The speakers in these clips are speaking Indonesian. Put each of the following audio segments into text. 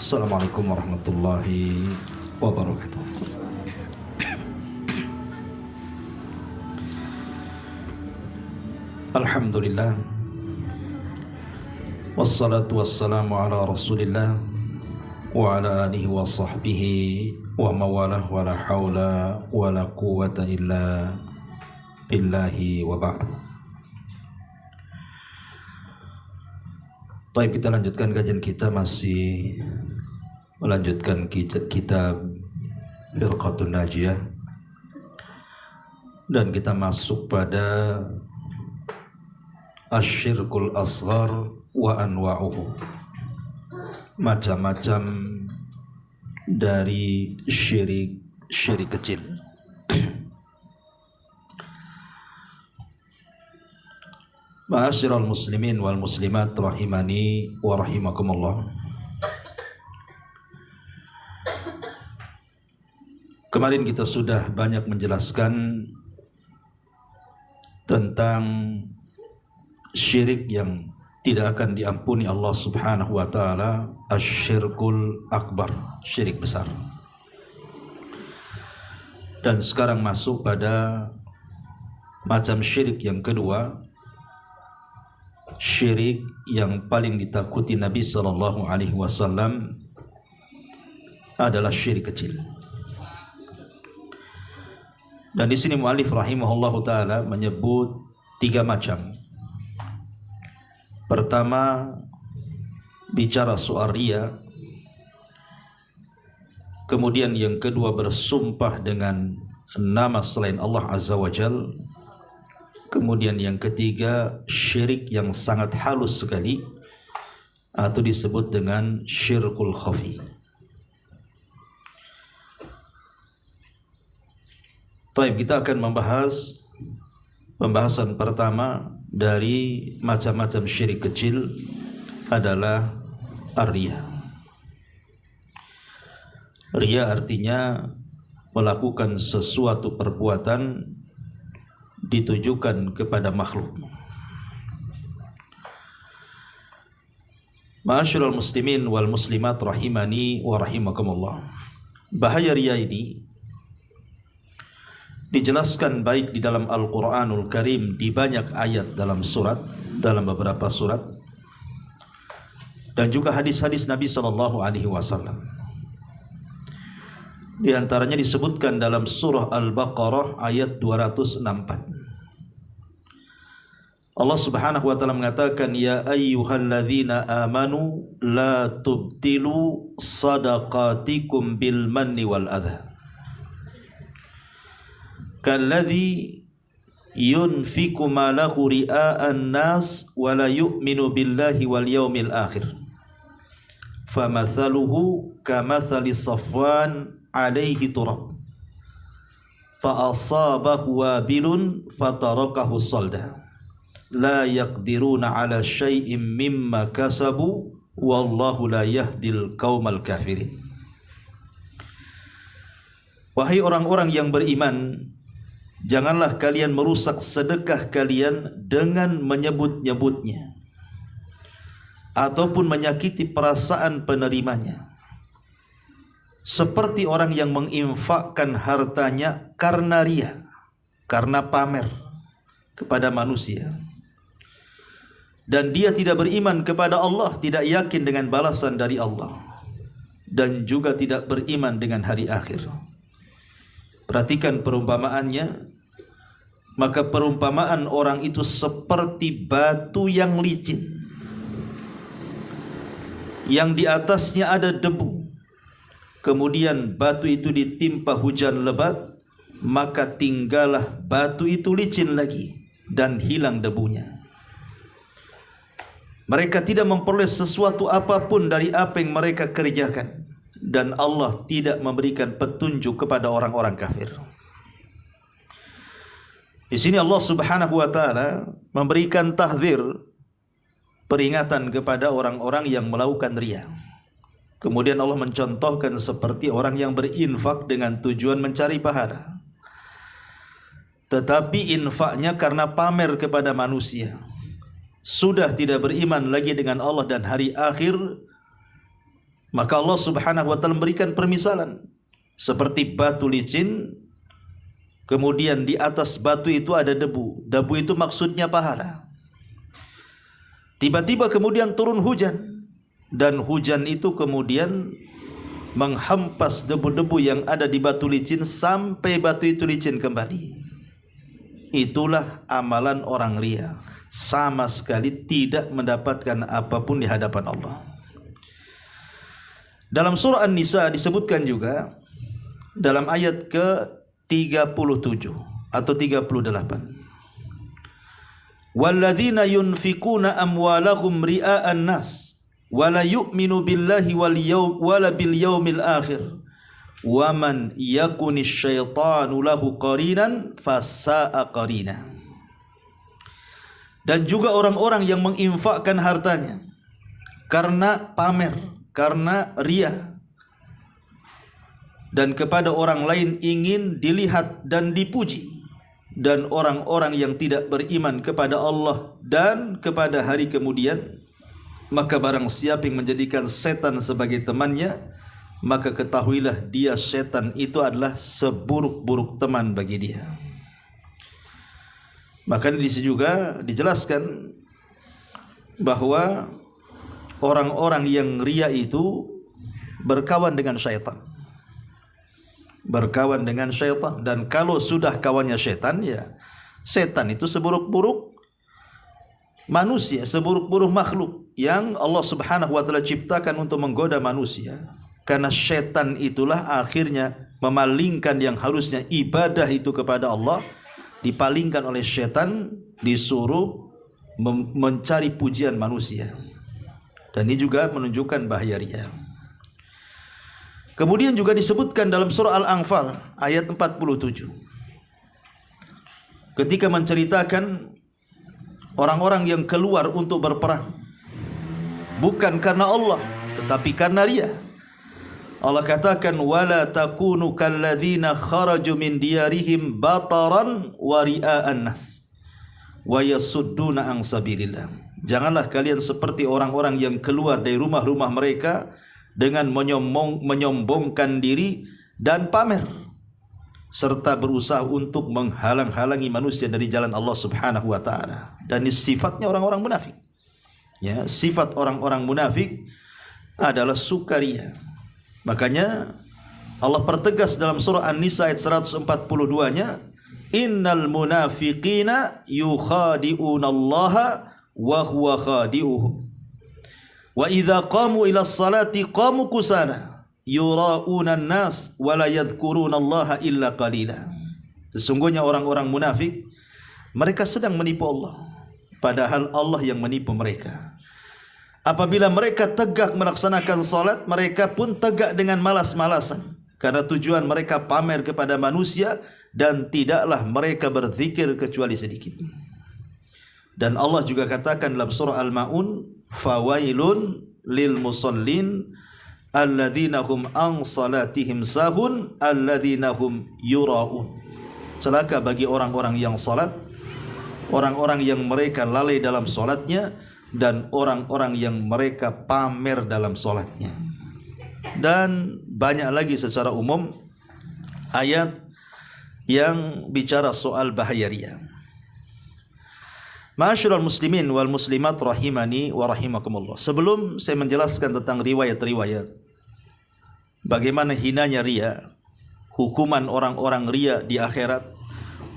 Assalamualaikum warahmatullahi wabarakatuh. Alhamdulillah, wassalatu wassalamu ala rasulillah wa ala alihi wa sahbihi wa mawalah wa la hawla wa la quwwata illa billahi wa ba'd. Baik, kita lanjutkan kajian kita, masih melanjutkan kitab Firqatun Najiyah, dan kita masuk pada Asyirkul Asghar wa anwa'uhu, macam-macam dari syirik kecil. Ma'asyiral muslimin wal muslimat rahimani wa rahimakumullah. Kemarin kita sudah banyak menjelaskan tentang syirik yang tidak akan diampuni Allah Subhanahu wa taala, asyirkul akbar, syirik besar. Dan sekarang masuk pada macam syirik yang kedua, syirik yang paling ditakuti Nabi sallallahu alaihi wasallam adalah syirik kecil. Dan di sini muallif rahimahullahu taala menyebut 3 macam. Pertama, bicara soal riya. Kemudian yang kedua, bersumpah dengan nama selain Allah Azza wa Jal. Kemudian yang ketiga, syirik yang sangat halus sekali, atau disebut dengan syirkul khafi. Baik, kita akan membahas pembahasan pertama dari macam-macam syirik kecil adalah ar-riya. Riya artinya melakukan sesuatu perbuatan ditujukan kepada makhluk. Ma'asyiral muslimin wal muslimat rahimani wa rahimakumullah. Bahaya riya ini dijelaskan baik di dalam Al-Quranul Karim, di banyak ayat dalam beberapa surat, dan juga hadis-hadis Nabi sallallahu alaihi wasallam. Di antaranya disebutkan dalam surah Al-Baqarah ayat 264. Allah Subhanahu wa taala mengatakan, ya ayyuhalladzina amanu la tubtilu sadaqatikum bil manni wal adha kalladzi yunfiqu malahu ria'an nas wa la yu'minu billahi wal yawmil akhir famathaluhu kamathali safwan alaihi turab fa asabahu wabilun fatarakahu salda la yaqdiruna ala syai'im mimma kasabu wallahu la yahdil qaumal kafirin. Wahai orang-orang yang beriman, janganlah kalian merusak sedekah kalian dengan menyebut-nyebutnya ataupun menyakiti perasaan penerimanya, seperti orang yang menginfakkan hartanya karena riya, karena pamer kepada manusia, dan dia tidak beriman kepada Allah, tidak yakin dengan balasan dari Allah, dan juga tidak beriman dengan hari akhir. Perhatikan perumpamaannya. Maka perumpamaan orang itu seperti batu yang licin, yang di atasnya ada debu. Kemudian batu itu ditimpa hujan lebat, maka tinggallah batu itu licin lagi dan hilang debunya. Mereka tidak memperoleh sesuatu apapun dari apa yang mereka kerjakan, dan Allah tidak memberikan petunjuk kepada orang-orang kafir. Di sini Allah Subhanahu wa taala memberikan tahdzir, peringatan kepada orang-orang yang melakukan riya. Kemudian Allah mencontohkan seperti orang yang berinfak dengan tujuan mencari pahala, tetapi infaknya karena pamer kepada manusia, sudah tidak beriman lagi dengan Allah dan hari akhir, Maka Allah Subhanahu wa taala memberikan permisalan seperti batu licin, kemudian di atas batu itu ada debu. Debu itu maksudnya pahala. Tiba-tiba kemudian turun hujan, dan hujan itu kemudian menghampas debu-debu yang ada di batu licin sampai batu itu licin kembali. Itulah amalan orang ria, sama sekali tidak mendapatkan apapun di hadapan Allah. Dalam surah An-Nisa disebutkan juga dalam ayat ke-37 atau 38. Walladzina yunfikuna amwalahum ria'an nas wala yu'minu billahi wala bil yaumil akhir wa man yakunish syaitanu lahu qarinan fasa'a qarina. Dan juga orang-orang yang menginfakkan hartanya karena pamer, karena ria, dan kepada orang lain ingin dilihat dan dipuji, dan orang-orang yang tidak beriman kepada Allah dan kepada hari kemudian, maka barang siapa yang menjadikan setan sebagai temannya, maka ketahuilah dia, setan itu adalah seburuk-buruk teman bagi dia. Maka di sini juga dijelaskan bahwa orang-orang yang ria itu berkawan dengan syaitan. Berkawan dengan syaitan. Dan kalau sudah kawannya syaitan, ya setan itu seburuk-buruk manusia, seburuk-buruk makhluk yang Allah Subhanahu wa taala ciptakan untuk menggoda manusia. Karena syaitan itulah akhirnya memalingkan yang harusnya ibadah itu kepada Allah, dipalingkan oleh syaitan, disuruh mencari pujian manusia. Dan ini juga menunjukkan bahaya ria. Kemudian juga disebutkan dalam surah Al-Anfal ayat 47, ketika menceritakan orang-orang yang keluar untuk berperang bukan karena Allah tetapi karena ria. Allah katakan wala takunu kalladzina kharaju min diyarihim bataran wa ria'an nas wa yasudduna an sabilillah. Janganlah kalian seperti orang-orang yang keluar dari rumah-rumah mereka dengan menyombongkan diri dan pamer, serta berusaha untuk menghalang-halangi manusia dari jalan Allah Subhanahu wa taala. Dan ini sifatnya orang-orang munafik. Ya, sifat orang-orang munafik adalah sukaria. Makanya Allah pertegas dalam surah An-Nisa ayat 142-nya, innal munafiqina yukhadi'unallaha wa huwa khadi'uhum. Wa idza qamu ila sholati qamu kusala yura'una an-nas wa la yadhkurunallaha illa qalila. Sesungguhnya orang-orang munafik mereka sedang menipu Allah, padahal Allah yang menipu mereka. Apabila mereka tegak melaksanakan salat, mereka pun tegak dengan malas-malasan, karena tujuan mereka pamer kepada manusia, dan tidaklah mereka berzikir kecuali sedikit. Dan Allah juga katakan dalam surah Al-Maun, fawailun lil musallin alladzina hum an salatihim sahun alladzina hum yuraun. Celaka bagi orang-orang yang salat, orang-orang yang mereka lalai dalam salatnya, dan orang-orang yang mereka pamer dalam salatnya. Dan banyak lagi secara umum ayat yang bicara soal bahaya ria. Ma'asyiral muslimin wal muslimat rahimani wa rahimakumullah. Sebelum saya menjelaskan tentang riwayat-riwayat bagaimana hinanya ria, hukuman orang-orang ria di akhirat,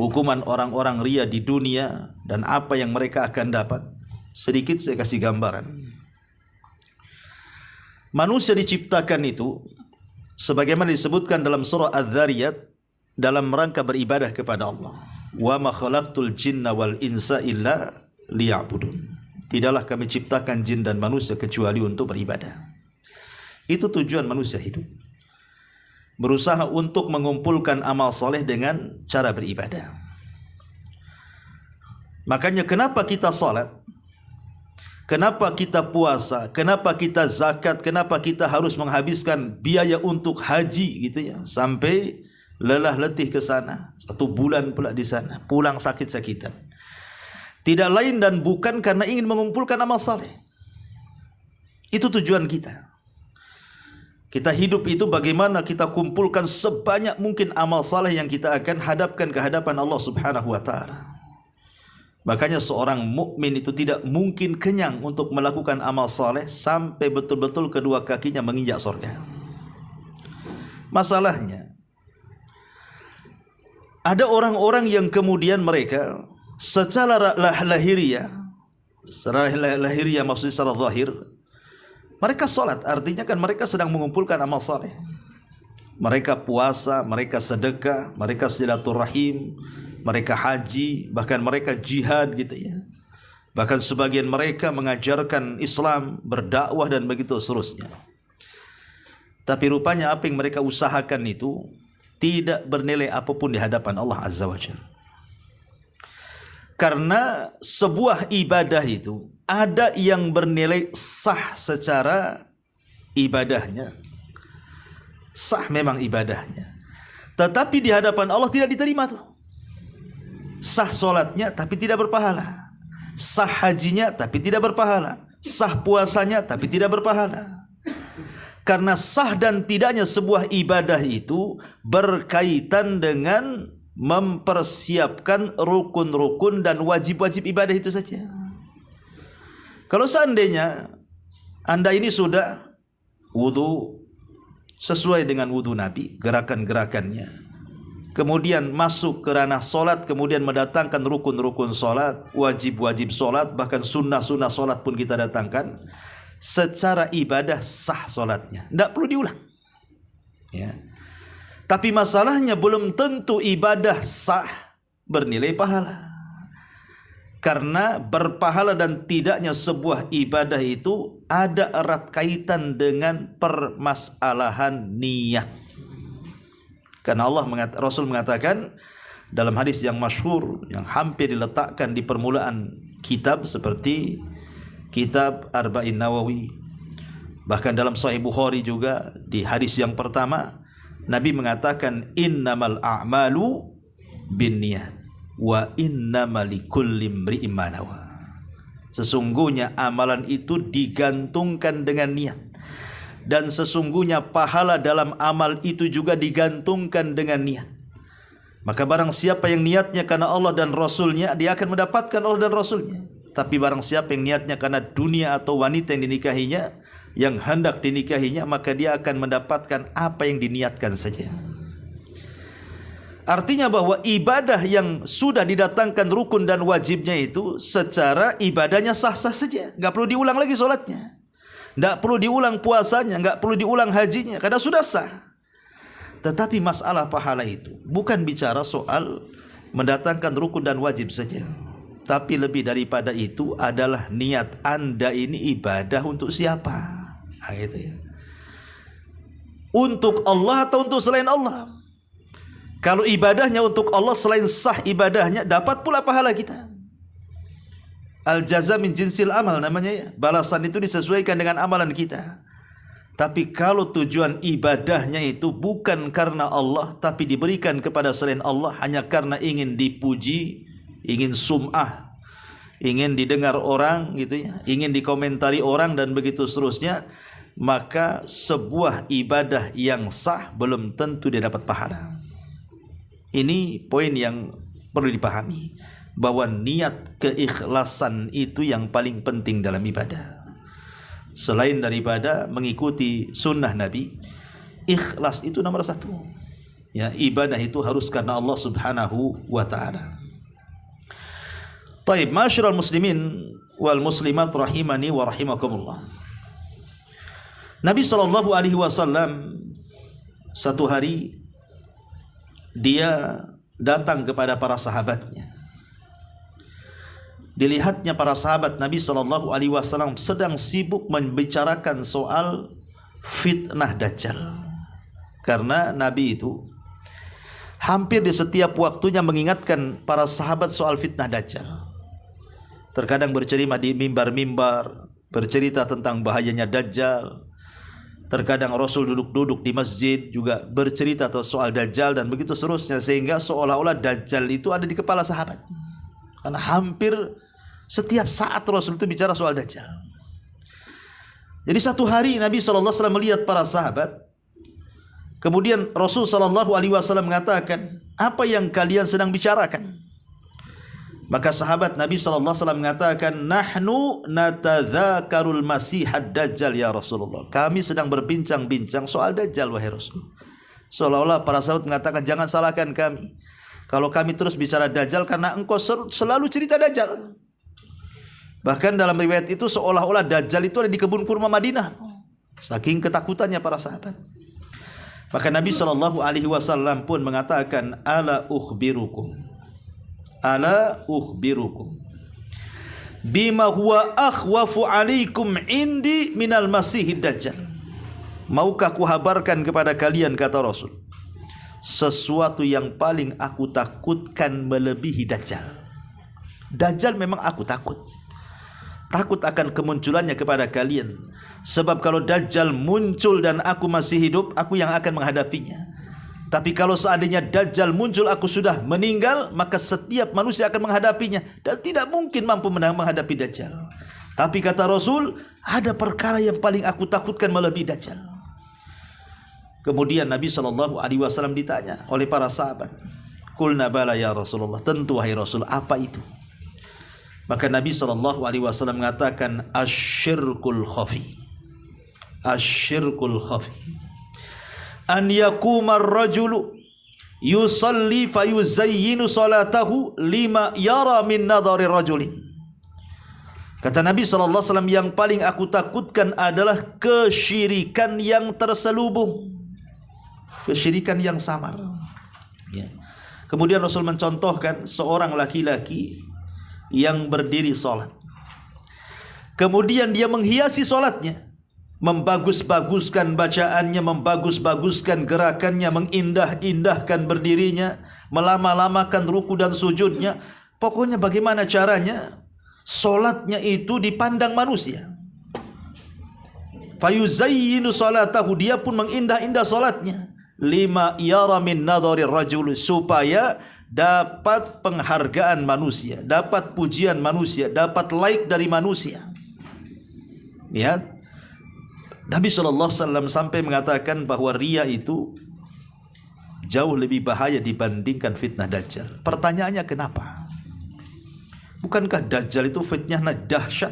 hukuman orang-orang ria di dunia, dan apa yang mereka akan dapat, sedikit saya kasih gambaran. Manusia diciptakan itu sebagaimana disebutkan dalam surah Az-Zariyat dalam rangka beribadah kepada Allah. Wa ma khalaqtul jinna wal insa illa liya'budun. Tidaklah kami ciptakan jin dan manusia kecuali untuk beribadah. Itu tujuan manusia hidup. Berusaha untuk mengumpulkan amal soleh dengan cara beribadah. Makanya kenapa kita salat? Kenapa kita puasa? Kenapa kita zakat? Kenapa kita harus menghabiskan biaya untuk haji gitu ya, sampai lelah letih ke sana, 1 bulan pula di sana, pulang sakit-sakitan. Tidak lain dan bukan karena ingin mengumpulkan amal saleh. Itu tujuan kita. Kita hidup itu bagaimana kita kumpulkan sebanyak mungkin amal saleh yang kita akan hadapkan ke hadapan Allah Subhanahu wa taala. Makanya seorang mukmin itu tidak mungkin kenyang untuk melakukan amal saleh sampai betul-betul kedua kakinya menginjak surga. Masalahnya, ada orang-orang yang kemudian mereka secara lahiriah maksudnya secara zahir, mereka sholat, artinya kan mereka sedang mengumpulkan amal saleh. Mereka puasa, mereka sedekah, mereka silaturahim, mereka haji, bahkan mereka jihad gitu ya. Bahkan sebagian mereka mengajarkan Islam, berdakwah dan begitu seterusnya. Tapi rupanya apa yang mereka usahakan itu tidak bernilai apapun di hadapan Allah Azza wa Jalla. Karena sebuah ibadah itu ada yang bernilai sah secara ibadahnya. Sah memang ibadahnya. Tetapi di hadapan Allah tidak diterima tuh. Sah solatnya tapi tidak berpahala. Sah hajinya tapi tidak berpahala. Sah puasanya tapi tidak berpahala. Karena sah dan tidaknya sebuah ibadah itu berkaitan dengan mempersiapkan rukun-rukun dan wajib-wajib ibadah itu saja. Kalau seandainya Anda ini sudah wudu sesuai dengan wudu Nabi, gerakan-gerakannya, kemudian masuk ke ranah solat, kemudian mendatangkan rukun-rukun solat, wajib-wajib solat, bahkan sunnah-sunnah solat pun kita datangkan, secara ibadah sah solatnya, tidak perlu diulang ya. Tapi masalahnya belum tentu ibadah sah bernilai pahala. Karena berpahala dan tidaknya sebuah ibadah itu ada erat kaitan dengan permasalahan niat. Karena Rasul mengatakan dalam hadis yang masyhur yang hampir diletakkan di permulaan kitab seperti kitab Arba'in Nawawi, bahkan dalam Sahih Bukhari juga di hadis yang pertama Nabi mengatakan innamal a'malu binniyat wa innamal likulli imri'in ma nawa. Sesungguhnya amalan itu digantungkan dengan niat, dan sesungguhnya pahala dalam amal itu juga digantungkan dengan niat. Maka barang siapa yang niatnya karena Allah dan Rasulnya, dia akan mendapatkan Allah dan Rasulnya. Tapi barang siapa yang niatnya karena dunia atau wanita yang dinikahinya, yang hendak dinikahinya, maka dia akan mendapatkan apa yang diniatkan saja. Artinya bahwa ibadah yang sudah didatangkan rukun dan wajibnya itu secara ibadahnya sah-sah saja, nggak perlu diulang lagi sholatnya, nggak perlu diulang puasanya, nggak perlu diulang hajinya, karena sudah sah. Tetapi masalah pahala itu bukan bicara soal mendatangkan rukun dan wajib saja, tapi lebih daripada itu adalah niat Anda ini ibadah untuk siapa? Nah, gitu ya. Untuk Allah atau untuk selain Allah? Kalau ibadahnya untuk Allah, selain sah ibadahnya, dapat pula pahala kita. Al-jaza min jinsil amal namanya ya. Balasan itu disesuaikan dengan amalan kita. Tapi kalau tujuan ibadahnya itu bukan karena Allah, tapi diberikan kepada selain Allah hanya karena ingin dipuji, ingin sum'ah, ingin didengar orang gitu ya, ingin dikomentari orang dan begitu seterusnya, maka sebuah ibadah yang sah belum tentu dia dapat pahala. Ini poin yang perlu dipahami, bahwa niat keikhlasan itu yang paling penting dalam ibadah. Selain daripada mengikuti sunnah Nabi, ikhlas itu nomor satu ya. Ibadah itu harus karena Allah Subhanahu wa ta'ala. Taib, masyarul muslimin wal muslimat rahimani wa rahimakumullah. Nabi SAW satu hari dia datang kepada para sahabatnya. Dilihatnya para sahabat Nabi SAW sedang sibuk membicarakan soal fitnah Dajjal. Karena Nabi itu hampir di setiap waktunya mengingatkan para sahabat soal fitnah Dajjal. Terkadang bercerita di mimbar-mimbar, bercerita tentang bahayanya Dajjal. Terkadang Rasul duduk-duduk di masjid juga bercerita soal Dajjal dan begitu seterusnya, sehingga seolah-olah Dajjal itu ada di kepala sahabat. Karena hampir setiap saat Rasul itu bicara soal Dajjal. Jadi satu hari Nabi SAW melihat para sahabat. Kemudian Rasul SAW mengatakan, apa yang kalian sedang bicarakan? Maka sahabat Nabi SAW mengatakan, nahnu natadzakarul masihad dajjal ya Rasulullah. Kami sedang berbincang-bincang soal Dajjal wahai Rasul. Seolah-olah para sahabat mengatakan, jangan salahkan kami kalau kami terus bicara Dajjal, karena engkau selalu cerita Dajjal. Bahkan dalam riwayat itu seolah-olah Dajjal itu ada di kebun kurma Madinah. Saking ketakutannya para sahabat. Maka Nabi SAW pun mengatakan, ala ukhbirukum bima huwa akhwafu alaikum indi minal masihid dajjal. Maukah kuhabarkan kepada kalian, kata Rasul, sesuatu yang paling aku takutkan melebihi Dajjal. Dajjal memang aku takut akan kemunculannya kepada kalian. Sebab kalau Dajjal muncul dan aku masih hidup, aku yang akan menghadapinya. Tapi kalau seandainya Dajjal muncul, aku sudah meninggal, maka setiap manusia akan menghadapinya dan tidak mungkin mampu menghadapi Dajjal. Tapi kata Rasul, ada perkara yang paling aku takutkan melebihi Dajjal. Kemudian Nabi SAW ditanya oleh para sahabat, qulna bala ya Rasulullah, tentu wahai Rasul, apa itu? Maka Nabi SAW mengatakan, asyirkul khafi. Asyirkul khafi an yakumar rajulu yusalli fayuzayyinu salatahu lima yara min nadhari rajulin. Kata Nabi SAW, yang paling aku takutkan adalah kesyirikan yang terselubung, kesyirikan yang samar. Ya. Kemudian Rasul mencontohkan seorang laki-laki yang berdiri sholat. Kemudian dia menghiasi sholatnya, membagus-baguskan bacaannya, membagus-baguskan gerakannya, mengindah-indahkan berdirinya, melama-lamakan ruku dan sujudnya. Pokoknya bagaimana caranya sholatnya itu dipandang manusia. Fayuzayyinu salatahu, dia pun mengindah-indah sholatnya. Lima yara min nadhari rajul, supaya dapat penghargaan manusia, dapat pujian manusia, dapat like dari manusia. Ya, Nabi SAW sampai mengatakan bahwa riya itu jauh lebih bahaya dibandingkan fitnah Dajjal. Pertanyaannya kenapa? Bukankah Dajjal itu fitnahnya dahsyat?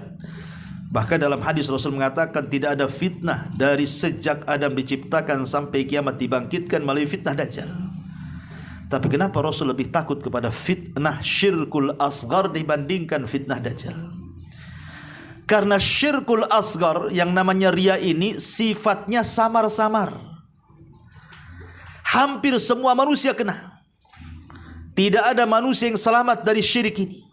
Bahkan dalam hadis Rasul mengatakan tidak ada fitnah dari sejak Adam diciptakan sampai kiamat dibangkitkan melalui fitnah Dajjal. Tapi kenapa Rasul lebih takut kepada fitnah syirkul asgar dibandingkan fitnah Dajjal? Karena syirkul asgar yang namanya riya ini sifatnya samar-samar. Hampir semua manusia kena. Tidak ada manusia yang selamat dari syirik ini.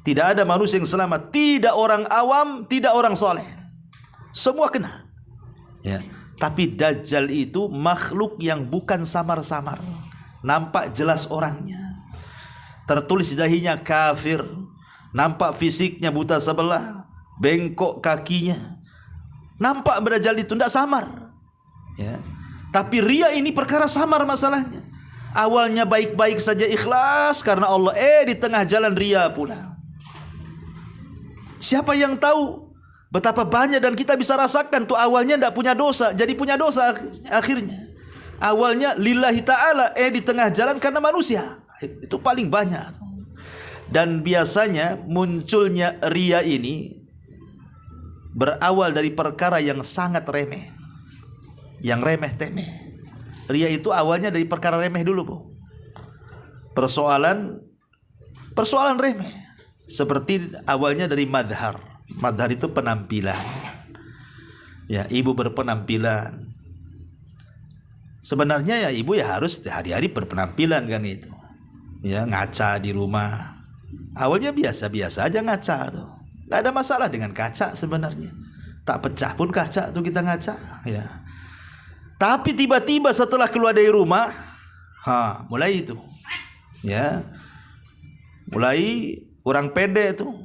Tidak ada manusia yang selamat. Tidak orang awam, tidak orang soleh. Semua kena. Ya. Tapi Dajjal itu makhluk yang bukan samar-samar. Nampak jelas orangnya. Tertulis di dahinya kafir. Nampak fisiknya buta sebelah. Bengkok kakinya. Nampak Dajjal itu tidak samar. Ya. Tapi riya ini perkara samar masalahnya. Awalnya baik-baik saja ikhlas karena Allah. Di tengah jalan riya pula. Siapa yang tahu betapa banyak, dan kita bisa rasakan tuh awalnya tidak punya dosa, jadi punya dosa akhirnya. Awalnya lillahi ta'ala, di tengah jalan karena manusia. Itu paling banyak. Dan biasanya munculnya riya ini berawal dari perkara yang sangat remeh. Yang remeh-temeh. Riya itu awalnya dari perkara remeh dulu, Bu. Persoalan remeh. Seperti awalnya dari madhar. Madhar itu penampilan. Ya, ibu berpenampilan. Sebenarnya ya ibu ya harus hari-hari berpenampilan kan itu. Ya, ngaca di rumah. Awalnya biasa-biasa aja ngaca tuh. Gak ada masalah dengan kaca sebenarnya. Tak pecah pun kaca tuh kita ngaca. Ya. Tapi tiba-tiba setelah keluar dari rumah, mulai itu. Ya. Mulai kurang pede tuh,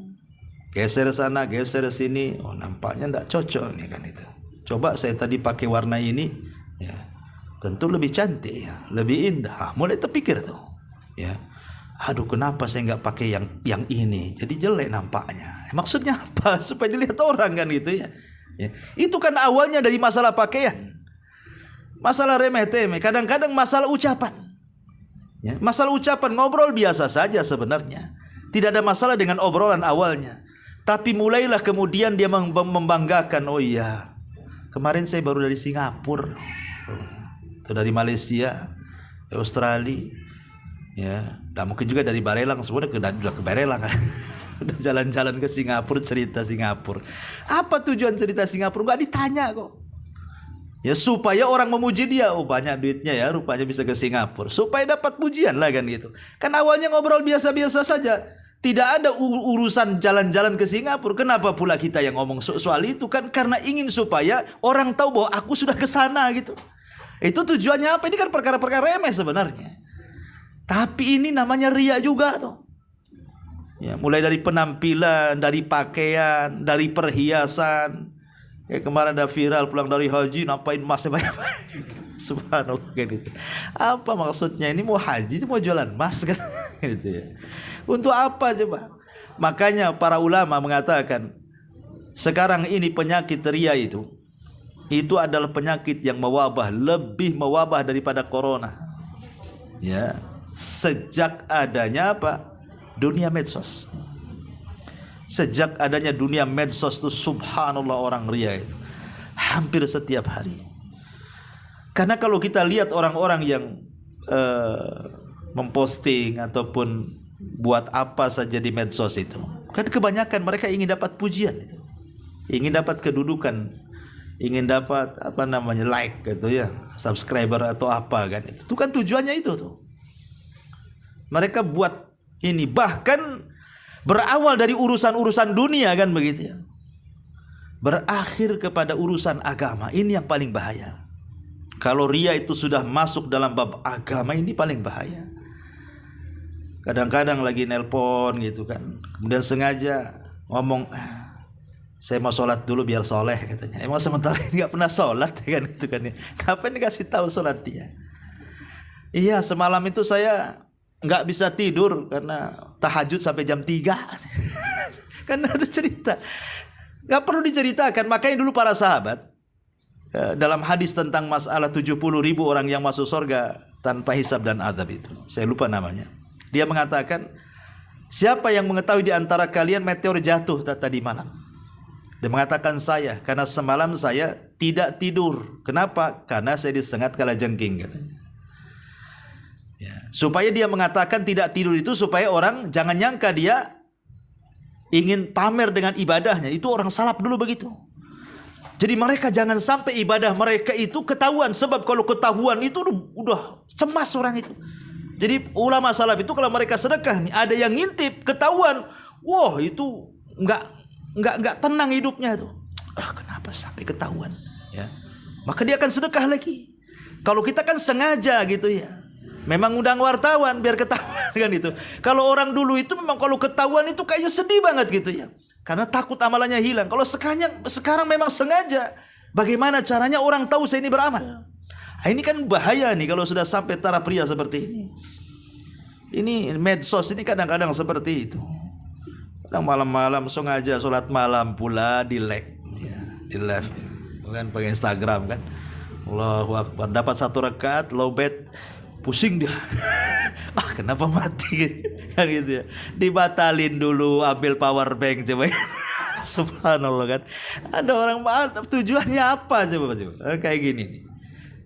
geser sana, geser sini. Oh, nampaknya tidak cocok nih kan itu. Coba saya tadi pakai warna ini, ya, tentu lebih cantik, ya, lebih indah. Mulai terpikir tuh, ya, aduh kenapa saya nggak pakai yang ini? Jadi jelek nampaknya. Maksudnya apa? Supaya dilihat orang kan gitu ya. Ya. Itu kan awalnya dari masalah pakaian, masalah remeh-temeh, kadang-kadang masalah ucapan. Ya. Masalah ucapan, ngobrol biasa saja sebenarnya. Tidak ada masalah dengan obrolan awalnya. Tapi mulailah kemudian dia membanggakan, oh iya, kemarin saya baru dari Singapura, atau dari Malaysia, Australia, ya, tidak mungkin juga dari Barelang, semua udah ke Barelang kan. Udah jalan-jalan ke Singapura, cerita Singapura. Apa tujuan cerita Singapura? Nggak ditanya kok. Ya supaya orang memuji dia. Oh banyak duitnya ya, rupanya bisa ke Singapura. Supaya dapat pujian lah kan gitu. Kan awalnya ngobrol biasa-biasa saja. Tidak ada urusan jalan-jalan ke Singapura. Kenapa pula kita yang ngomong soal itu? Kan karena ingin supaya orang tahu bahwa aku sudah ke sana gitu. Itu tujuannya apa? Ini kan perkara-perkara remeh sebenarnya. Tapi ini namanya riya juga tuh. Ya, mulai dari penampilan, dari pakaian, dari perhiasan. Ya, kemarin ada viral pulang dari haji, nampain emasnya banyak-banyak. Subhanallah gitu. Apa maksudnya? Ini mau haji, mau jualan emas kan? Gitu ya. Untuk apa coba? Makanya para ulama mengatakan sekarang ini penyakit riya itu adalah penyakit yang mewabah, lebih mewabah daripada corona. Ya, sejak adanya apa? Dunia medsos. Sejak adanya dunia medsos itu subhanallah orang riya itu hampir setiap hari. Karena kalau kita lihat orang-orang yang memposting ataupun buat apa saja di medsos itu, kan kebanyakan mereka ingin dapat pujian itu. Ingin dapat kedudukan, ingin dapat apa namanya like gitu ya, subscriber atau apa kan. Itu kan tujuannya itu tuh. Mereka buat ini bahkan berawal dari urusan-urusan dunia kan begitu ya. Berakhir kepada urusan agama. Ini yang paling bahaya. Kalau riya itu sudah masuk dalam bab agama, ini paling bahaya. Kadang-kadang lagi nelpon gitu kan, kemudian sengaja ngomong, saya mau sholat dulu biar soleh katanya. Emang sementara ini nggak pernah sholat ya kan itu kan. Kapan dikasih tahu sholat dia? Iya semalam itu saya nggak bisa tidur karena tahajud sampai jam 3. Kan ada cerita. Nggak perlu diceritakan. Makanya dulu para sahabat dalam hadis tentang masalah 70.000 orang yang masuk surga tanpa hisab dan azab itu, saya lupa namanya. Dia mengatakan, siapa yang mengetahui di antara kalian meteor jatuh tadi malam? Dia mengatakan saya, karena semalam saya tidak tidur. Kenapa? Karena saya disengat kalajengking katanya. Ya, supaya dia mengatakan tidak tidur itu supaya orang jangan nyangka dia ingin pamer dengan ibadahnya. Itu orang salaf dulu begitu. Jadi mereka jangan sampai ibadah mereka itu ketahuan. Sebab kalau ketahuan itu udah cemas orang itu. Jadi ulama salaf itu kalau mereka sedekah nih, ada yang ngintip ketahuan, wah itu nggak tenang hidupnya itu. Kenapa sampai ketahuan? Ya, maka dia akan sedekah lagi. Kalau kita kan sengaja gitu ya. Memang undang wartawan biar ketahuan kan itu. Kalau orang dulu itu memang kalau ketahuan itu kayaknya sedih banget gitu ya. Karena takut amalannya hilang. Kalau sekarang memang sengaja. Bagaimana caranya orang tahu saya ini beramal? Nah, ini kan bahaya nih kalau sudah sampai taraf pria seperti ini. Ini medsos ini kadang-kadang seperti itu. Kadang malam-malam sengaja sholat malam pula di like, ya, di live, kan pakai Instagram kan. Allahu Akbar, dapat 1 rakaat low bet. Pusing dia. Kenapa mati kan gitu ya. Dibatalin dulu, ambil power bank coba. Subhanallah kan. Ada orang tujuannya apa coba. Kayak gini nih.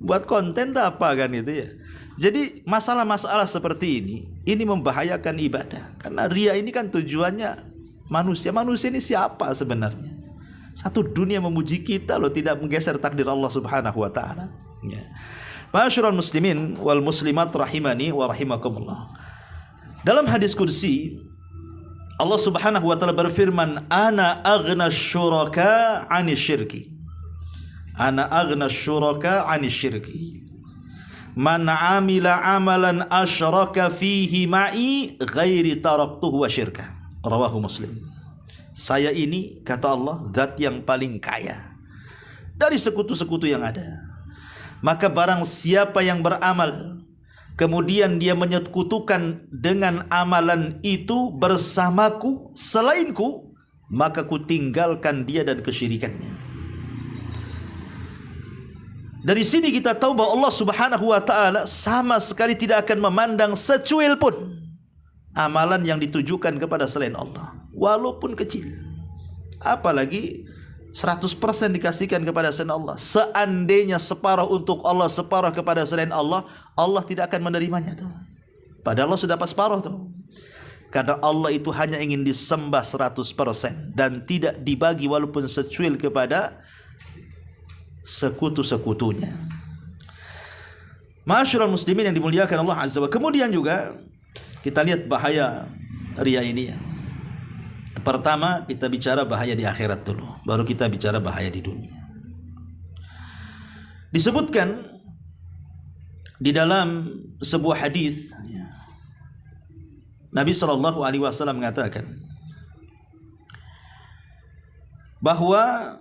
Buat konten tuh apa kan itu ya. Jadi masalah-masalah seperti ini membahayakan ibadah. Karena riya ini kan tujuannya manusia. Manusia ini siapa sebenarnya? Satu dunia memuji kita loh, tidak menggeser takdir Allah Subhanahu wa taala. Ya. Ma'asyiral muslimin wal muslimat rahimani wa rahimakumullah. Dalam hadis kursi Allah Subhanahu wa taala berfirman, "Ana aghna syuraka 'anil syirki." Ana aghna syuraka 'anil syirki. Man 'amila 'amalan asyraka fihi ma'i ghairi taraktuhu wa syirka. Rawahu Muslim. Saya ini kata Allah zat yang paling kaya dari sekutu-sekutu yang ada. Maka barang siapa yang beramal kemudian dia menyekutukan dengan amalan itu bersamaku selainku, maka ku tinggalkan dia dan kesyirikannya. Dari sini kita tahu bahwa Allah Subhanahu wa taala sama sekali tidak akan memandang secuil pun amalan yang ditujukan kepada selain Allah, walaupun kecil. Apalagi 100% dikasihkan kepada selain Allah. Seandainya separuh untuk Allah, separuh kepada selain Allah, Allah tidak akan menerimanya tuh. Padahal Allah sudah dapat separuh tuh. Karena Allah itu hanya ingin disembah 100% dan tidak dibagi walaupun secuil kepada sekutu-sekutunya. Ma'asyiral muslimin yang dimuliakan Allah Azza wa Jalla. Kemudian juga kita lihat bahaya riya ini ya. Pertama kita bicara bahaya di akhirat dulu, baru kita bicara bahaya di dunia. Disebutkan di dalam sebuah hadis Nabi SAW mengatakan bahwa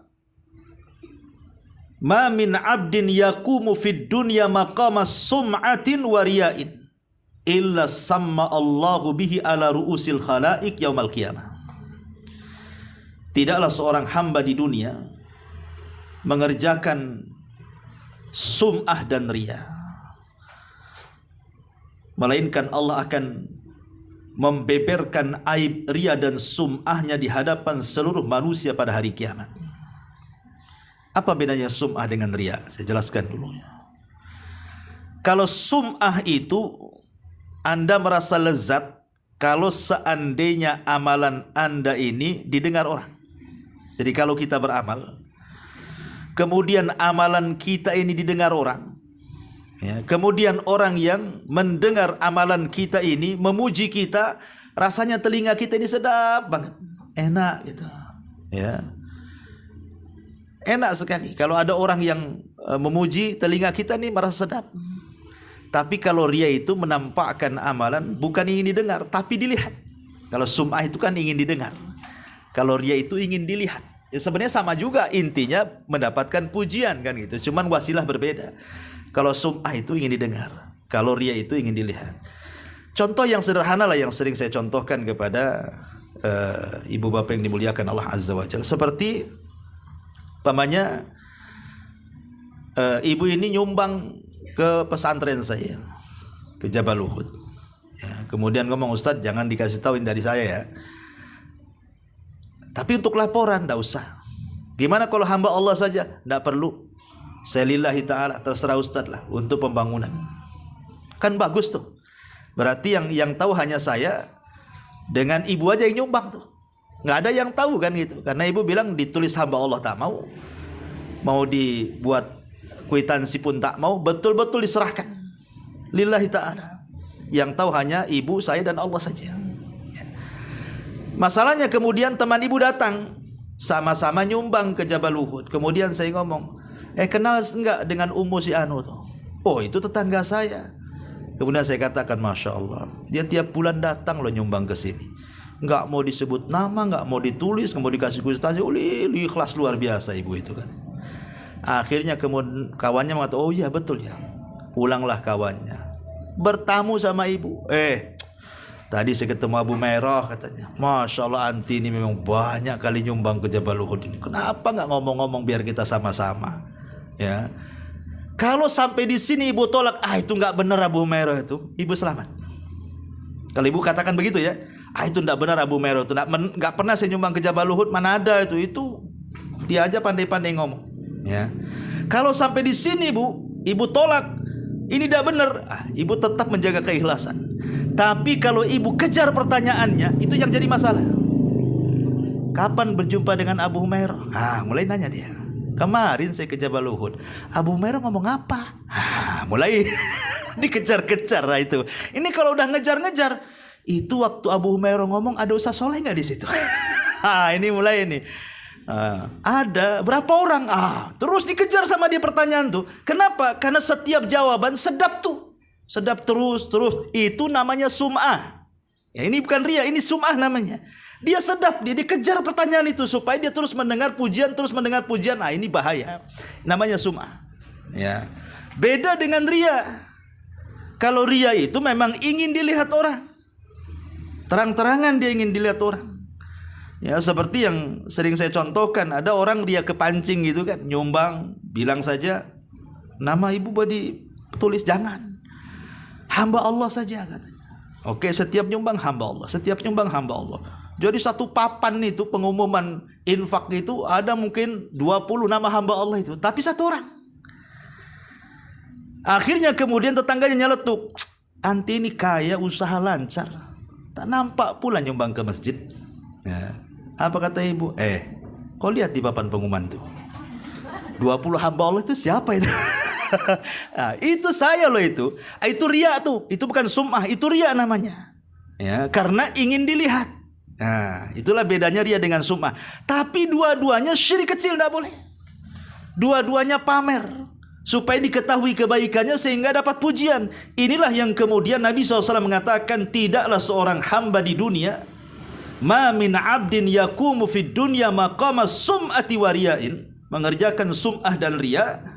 ma min abdin yaqumu fid dunya maqama sum'atin wa riya'in illa samma Allahu bihi ala ru'usil khalaiq yaumal qiyamah. Tidaklah seorang hamba di dunia mengerjakan sum'ah dan riya, melainkan Allah akan membeberkan aib riya dan sum'ahnya di hadapan seluruh manusia pada hari kiamat. Apa bedanya sum'ah dengan riya? Saya jelaskan dulu. Kalau sum'ah itu Anda merasa lezat kalau seandainya amalan Anda ini didengar orang. Jadi kalau kita beramal, kemudian amalan kita ini didengar orang, ya, kemudian orang yang mendengar amalan kita ini memuji kita, rasanya telinga kita ini sedap banget, enak gitu, ya, enak sekali. Kalau ada orang yang memuji, telinga kita ini merasa sedap. Tapi kalau riya itu menampakkan amalan bukan ingin didengar, tapi dilihat. Kalau sum'ah itu kan ingin didengar. Kalau riya itu ingin dilihat. Ya, sebenarnya sama juga, intinya mendapatkan pujian kan gitu. Cuman wasilah berbeda. Kalau sum'ah itu ingin didengar, kalau riya itu ingin dilihat. Contoh yang sederhana lah yang sering saya contohkan kepada ibu bapak yang dimuliakan Allah Azza wa Jalla. Seperti pamannya ibu ini nyumbang ke pesantren saya, ke Jabal Uhud. Ya, kemudian ngomong, Ustadz jangan dikasih tahuin dari saya ya. Tapi untuk laporan tidak usah. Gimana kalau hamba Allah saja? Tidak perlu. Saya lillahi ta'ala, terserah Ustadz lah untuk pembangunan. Kan bagus tuh. Berarti yang tahu hanya saya dengan ibu aja yang nyumbang tuh. Nggak ada yang tahu kan gitu. Karena ibu bilang ditulis hamba Allah tak mau. Mau dibuat kwitansi pun tak mau. Betul-betul diserahkan. Lillahi ta'ala. Yang tahu hanya ibu, saya dan Allah saja. Masalahnya kemudian teman ibu datang, sama-sama nyumbang ke Jabal Uhud. Kemudian saya ngomong, kenal enggak dengan Ummu si Anu tuh? Oh, itu tetangga saya. Kemudian saya katakan, Masya Allah, dia tiap bulan datang loh nyumbang ke sini. Enggak mau disebut nama, enggak mau ditulis, enggak mau dikasih kwitansi. Ikhlas luar biasa ibu itu kan. Akhirnya kemudian kawannya mengatakan, oh iya betul ya. Pulanglah kawannya, bertamu sama ibu. Tadi saya ketemu Abu Merah katanya. Masya Allah anti ini memang banyak kali nyumbang ke Jabal Uhud ini. Kenapa nggak ngomong-ngomong biar kita sama-sama? Ya. Kalau sampai di sini ibu tolak, itu nggak benar Abu Merah itu, ibu selamat. Kalau ibu katakan begitu ya, itu nggak benar Abu Merah itu, nggak pernah saya nyumbang ke Jabal Uhud, mana ada itu dia aja pandai-pandai ngomong. Ya. Kalau sampai di sini ibu tolak, ini tidak benar, ibu tetap menjaga keikhlasan. Tapi kalau ibu kejar pertanyaannya, itu yang jadi masalah. Kapan berjumpa dengan Abu Humairah? Mulai nanya dia. Kemarin saya ke Jabal Uhud. Abu Humairah ngomong apa? Mulai dikejar-kejar lah itu. Ini kalau udah ngejar-ngejar, itu waktu Abu Humairah ngomong ada Ustaz Soleh nggak di situ? Ini mulai ini. Ada berapa orang? Terus dikejar sama dia pertanyaan tuh. Kenapa? Karena setiap jawaban sedap tuh. Sedap terus. Itu namanya sum'ah. Ya, ini bukan riya, ini sum'ah namanya. Dia sedap, dia dikejar pertanyaan itu supaya dia terus mendengar pujian. Ini bahaya. Namanya sum'ah. Ya. Beda dengan riya. Kalau riya itu memang ingin dilihat orang. Terang-terangan dia ingin dilihat orang. Ya, seperti yang sering saya contohkan, ada orang dia kepancing gitu kan, nyumbang, bilang saja nama ibu badi tulis jangan. Hamba Allah saja katanya. Oke, setiap nyumbang hamba Allah, setiap nyumbang hamba Allah. Jadi satu papan itu pengumuman infak itu ada mungkin 20 nama hamba Allah itu, tapi satu orang. Akhirnya kemudian tetangganya nyeletuk, anti ini kaya usaha lancar, tak nampak pula nyumbang ke masjid. Ya. Apa kata ibu? Kau lihat di papan pengumuman tuh 20 hamba Allah itu siapa itu? Nah, itu saya loh itu riya tuh, itu bukan sum'ah, itu riya namanya. Ya, karena ingin dilihat. Nah, itulah bedanya riya dengan sum'ah. Tapi dua-duanya syirik kecil, tidak boleh. Dua-duanya pamer supaya diketahui kebaikannya sehingga dapat pujian. Inilah yang kemudian Nabi SAW mengatakan, tidaklah seorang hamba di dunia, ma min abdin yakumu fid dunya maqama sum'ati wa riya'in, mengerjakan sum'ah dan riya,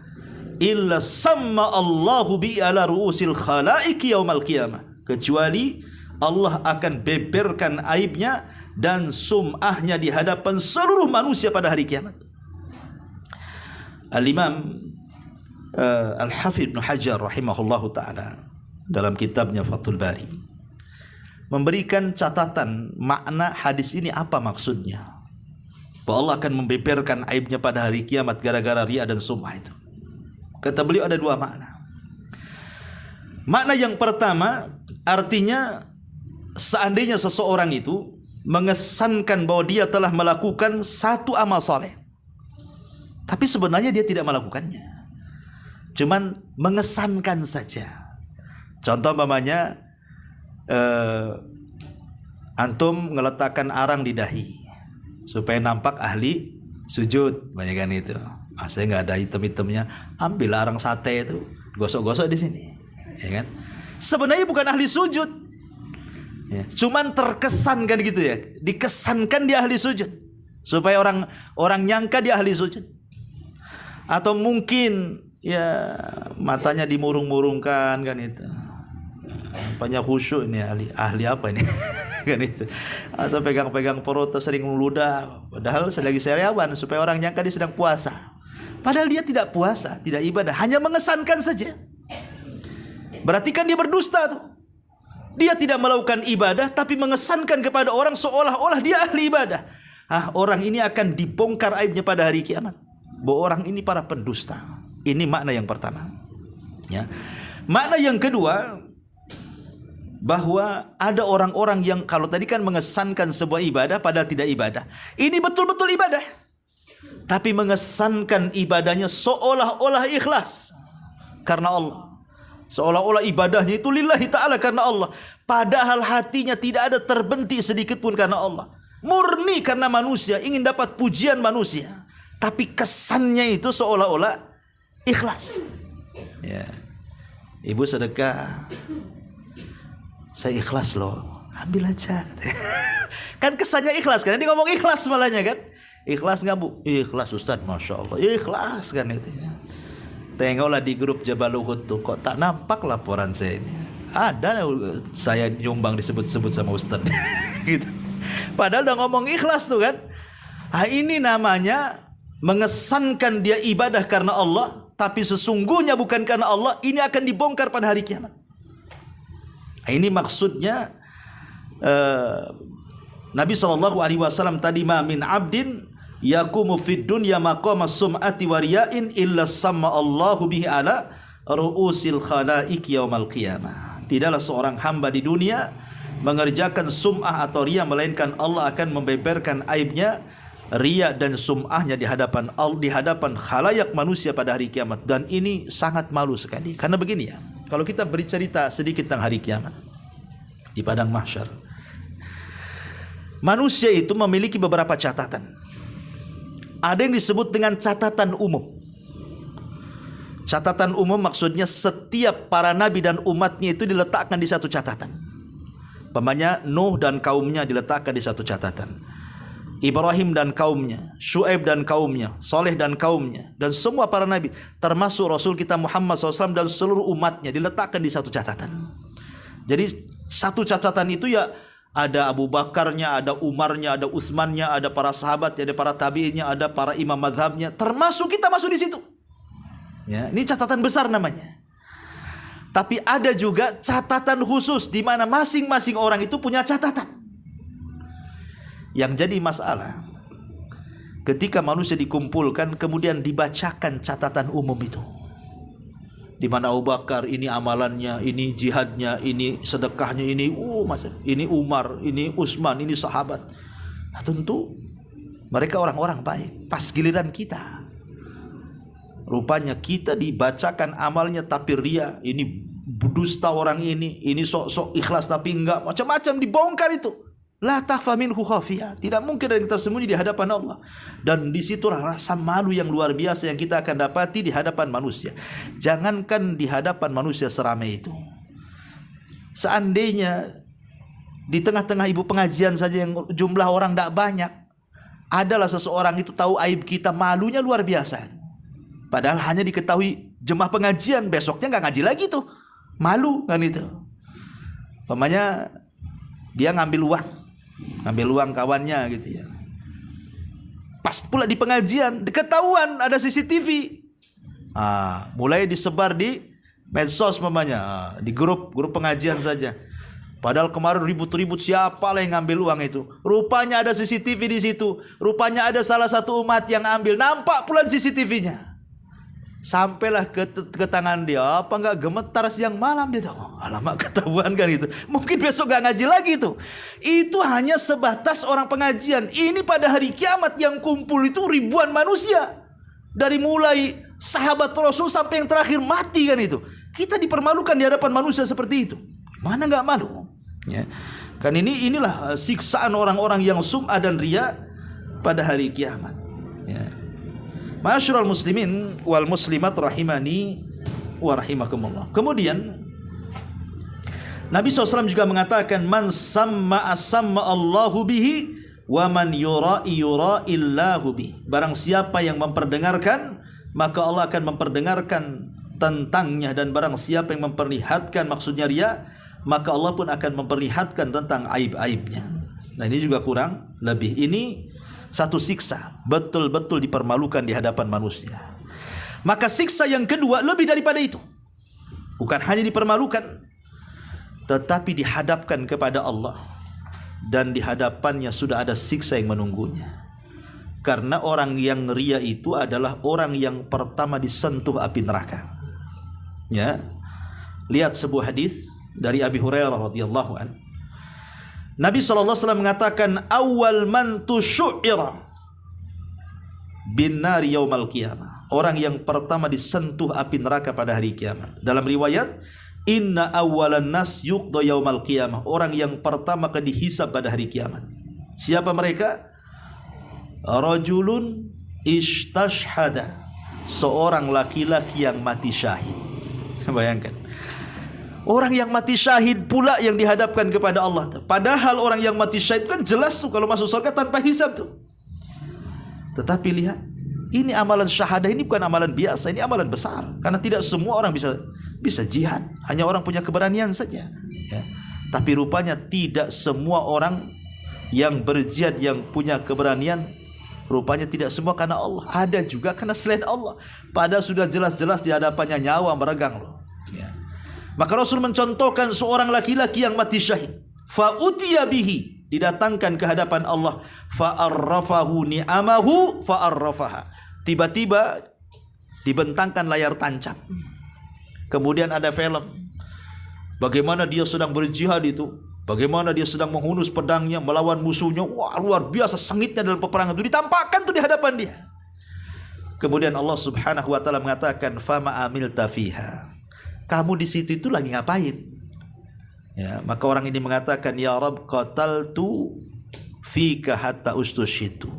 illa samma Allahu bi ala ru'usil khalaiki yaumal qiyamah, kecuali Allah akan beberkan aibnya dan sum'ahnya di hadapan seluruh manusia pada hari kiamat. Al-Imam Al-Hafidh Ibn Hajar rahimahullahu ta'ala dalam kitabnya Fathul Bari memberikan catatan makna hadis ini, apa maksudnya, bahwa Allah akan membeberkan aibnya pada hari kiamat gara-gara riya dan sum'ah itu. Kata beliau ada dua makna. Makna yang pertama, artinya seandainya seseorang itu mengesankan bahwa dia telah melakukan satu amal soleh, tapi sebenarnya dia tidak melakukannya, cuman mengesankan saja. Contoh umpamanya, antum ngeletakkan arang di dahi supaya nampak ahli sujud, banyak kan itu. Saya nggak ada item-itemnya, ambil arang sate itu, gosok-gosok di sini, ya kan? Sebenarnya bukan ahli sujud, ya, cuman terkesan kan gitu ya, dikesankan dia ahli sujud supaya orang nyangka dia ahli sujud. Atau mungkin ya matanya dimurung-murungkan kan itu, banyak khusyuk ini, ahli apa ini? Kan itu. Atau pegang-pegang perut sering meludah, padahal selagi sariawan supaya orang nyangka dia sedang puasa. Padahal dia tidak puasa, tidak ibadah, hanya mengesankan saja. Berarti kan dia berdusta tuh. Dia tidak melakukan ibadah tapi mengesankan kepada orang seolah-olah dia ahli ibadah. Orang ini akan dibongkar aibnya pada hari kiamat, bahwa orang ini para pendusta. Ini makna yang pertama, ya. Makna yang kedua, bahwa ada orang-orang yang kalau tadi kan mengesankan sebuah ibadah padahal tidak ibadah. Ini betul-betul ibadah, tapi mengesankan ibadahnya seolah-olah ikhlas karena Allah. Seolah-olah ibadahnya itu lillahi ta'ala karena Allah, padahal hatinya tidak ada terbentik sedikit pun karena Allah. Murni karena manusia, ingin dapat pujian manusia, tapi kesannya itu seolah-olah ikhlas. Ya. Ibu sedekah, saya ikhlas loh, ambil aja. Kan kesannya ikhlas kan, dia ngomong ikhlas malahnya kan. Ikhlas nggak bu? Ikhlas Ustaz, Masya Allah, ikhlas kan itu. Tengoklah di grup Jabal Uhud tuh, kok tak nampak laporan saya ini. Ada saya nyumbang disebut-sebut sama Ustaz. Gitu. Padahal udah ngomong ikhlas tuh kan. Ini namanya mengesankan dia ibadah karena Allah, tapi sesungguhnya bukan karena Allah. Ini akan dibongkar pada hari kiamat. Ini maksudnya Nabi SAW tadi, ma min abdin yakumu fid dunya maqama sum'ati wa riya'in illa samma Allahu bihi ala ru'usil khalaik yaumal qiyamah. Tidaklah seorang hamba di dunia mengerjakan sum'ah atau riya, melainkan Allah akan membeberkan aibnya riya dan sum'ahnya di hadapan khalayak manusia pada hari kiamat. Dan ini sangat malu sekali. Karena begini ya, kalau kita bercerita sedikit tentang hari kiamat di padang mahsyar, manusia itu memiliki beberapa catatan. Ada yang disebut dengan catatan umum. Catatan umum maksudnya setiap para nabi dan umatnya itu diletakkan di satu catatan. Umpamanya Nuh dan kaumnya diletakkan di satu catatan, Ibrahim dan kaumnya, Syuaib dan kaumnya, Saleh dan kaumnya, dan semua para nabi, termasuk Rasul kita Muhammad SAW dan seluruh umatnya diletakkan di satu catatan. Jadi satu catatan itu ya ada Abu Bakarnya, ada Umarnya, ada Utsmannya, ada para sahabatnya, ada para tabi'innya, ada para imam madhabnya, termasuk kita masuk di situ. Ya, ini catatan besar namanya. Tapi ada juga catatan khusus di mana masing-masing orang itu punya catatan. Yang jadi masalah ketika manusia dikumpulkan kemudian dibacakan catatan umum itu. Di mana Abu Bakar ini amalannya, ini jihadnya, ini sedekahnya, ini Umar, ini Utsman, ini sahabat. Nah, tentu mereka orang-orang baik. Pas giliran kita, rupanya kita dibacakan amalnya tapi ria, ini dusta orang ini sok-sok ikhlas tapi enggak, macam-macam dibongkar itu. La takhfa minhu khafiya. Tidak mungkin ada yang tersembunyi di hadapan Allah. Dan disitulah rasa malu yang luar biasa yang kita akan dapati di hadapan manusia. Jangankan di hadapan manusia seramai itu. Seandainya di tengah-tengah ibu pengajian saja yang jumlah orang tidak banyak, adalah seseorang itu tahu aib kita, malunya luar biasa. Padahal hanya diketahui jemaah pengajian, besoknya nggak ngaji lagi tuh. Malu kan itu. Umpamanya dia ngambil uang kawannya gitu ya. Pas pula di pengajian ketahuan ada CCTV. Mulai disebar di medsos mamanya, di grup pengajian saja. Padahal kemarin ribut-ribut siapa lah yang ngambil uang itu. Rupanya ada CCTV di situ. Rupanya ada salah satu umat yang ambil. Nampak pula CCTV-nya. Sampailah ke tangan dia. Apa enggak gemetar siang malam dia tahu. Alamak, ketahuan kan itu. Mungkin besok enggak ngaji lagi itu. Itu hanya sebatas orang pengajian. Ini pada hari kiamat yang kumpul itu ribuan manusia. Dari mulai sahabat Rasul sampai yang terakhir mati kan itu. Kita dipermalukan di hadapan manusia seperti itu. Mana enggak malu? Ya. Kan inilah siksaan orang-orang yang sum'ah dan riya pada hari kiamat. Ya. Ma'asyiral muslimin wal muslimat rahimani wa rahimakumullah. Kemudian Nabi SAW juga mengatakan, man samma asamma Allahu bihi wa man yura'i yura'illahu bihi. Barang siapa yang memperdengarkan, maka Allah akan memperdengarkan tentangnya, dan barang siapa yang memperlihatkan, maksudnya riya, maka Allah pun akan memperlihatkan tentang aib-aibnya. Nah, ini juga kurang lebih. Ini satu siksa, betul-betul dipermalukan di hadapan manusia. Maka siksa yang kedua lebih daripada itu. Bukan hanya dipermalukan, tetapi dihadapkan kepada Allah. Dan di hadapannya sudah ada siksa yang menunggunya. Karena orang yang riya itu adalah orang yang pertama disentuh api neraka. Ya. Lihat sebuah hadis dari Abi Hurairah radhiyallahu anhu. Nabi SAW mengatakan, awal man tusyu'ira bin nari yaumal qiyamah. Orang yang pertama disentuh api neraka pada hari kiamat. Dalam riwayat, inna awalan nas yuqda yaumal qiyamah. Orang yang pertama akan dihisab pada hari kiamat. Siapa mereka? Rajulun istashhada. Seorang laki-laki yang mati syahid. Bayangkan. Orang yang mati syahid pula yang dihadapkan kepada Allah. Padahal orang yang mati syahid kan jelas tuh kalau masuk surga tanpa hisab tuh. Tetapi lihat, ini amalan syahadah ini bukan amalan biasa, ini amalan besar. Karena tidak semua orang bisa jihad. Hanya orang punya keberanian saja. Ya. Tapi rupanya tidak semua orang yang berjihad yang punya keberanian, rupanya tidak semua karena Allah. Ada juga karena selain Allah. Padahal sudah jelas-jelas di hadapannya nyawa meregang loh. Ya. Maka Rasul mencontohkan seorang laki-laki yang mati syahid. Fa'utiya bihi, didatangkan ke hadapan Allah. Fa'arrafahu ni'amahu fa'arrafaha. Tiba-tiba dibentangkan layar tancap. Kemudian ada film. Bagaimana dia sedang berjihad itu. Bagaimana dia sedang menghunus pedangnya melawan musuhnya. Wah, luar biasa sengitnya dalam peperangan itu. Ditampakkan tuh di hadapan dia. Kemudian Allah Subhanahu wa taala mengatakan, fama amilta fiha. Kamu di situ itu lagi ngapain? Ya, maka orang ini mengatakan, ya Rabb, qataltu fika hatta ustushitu.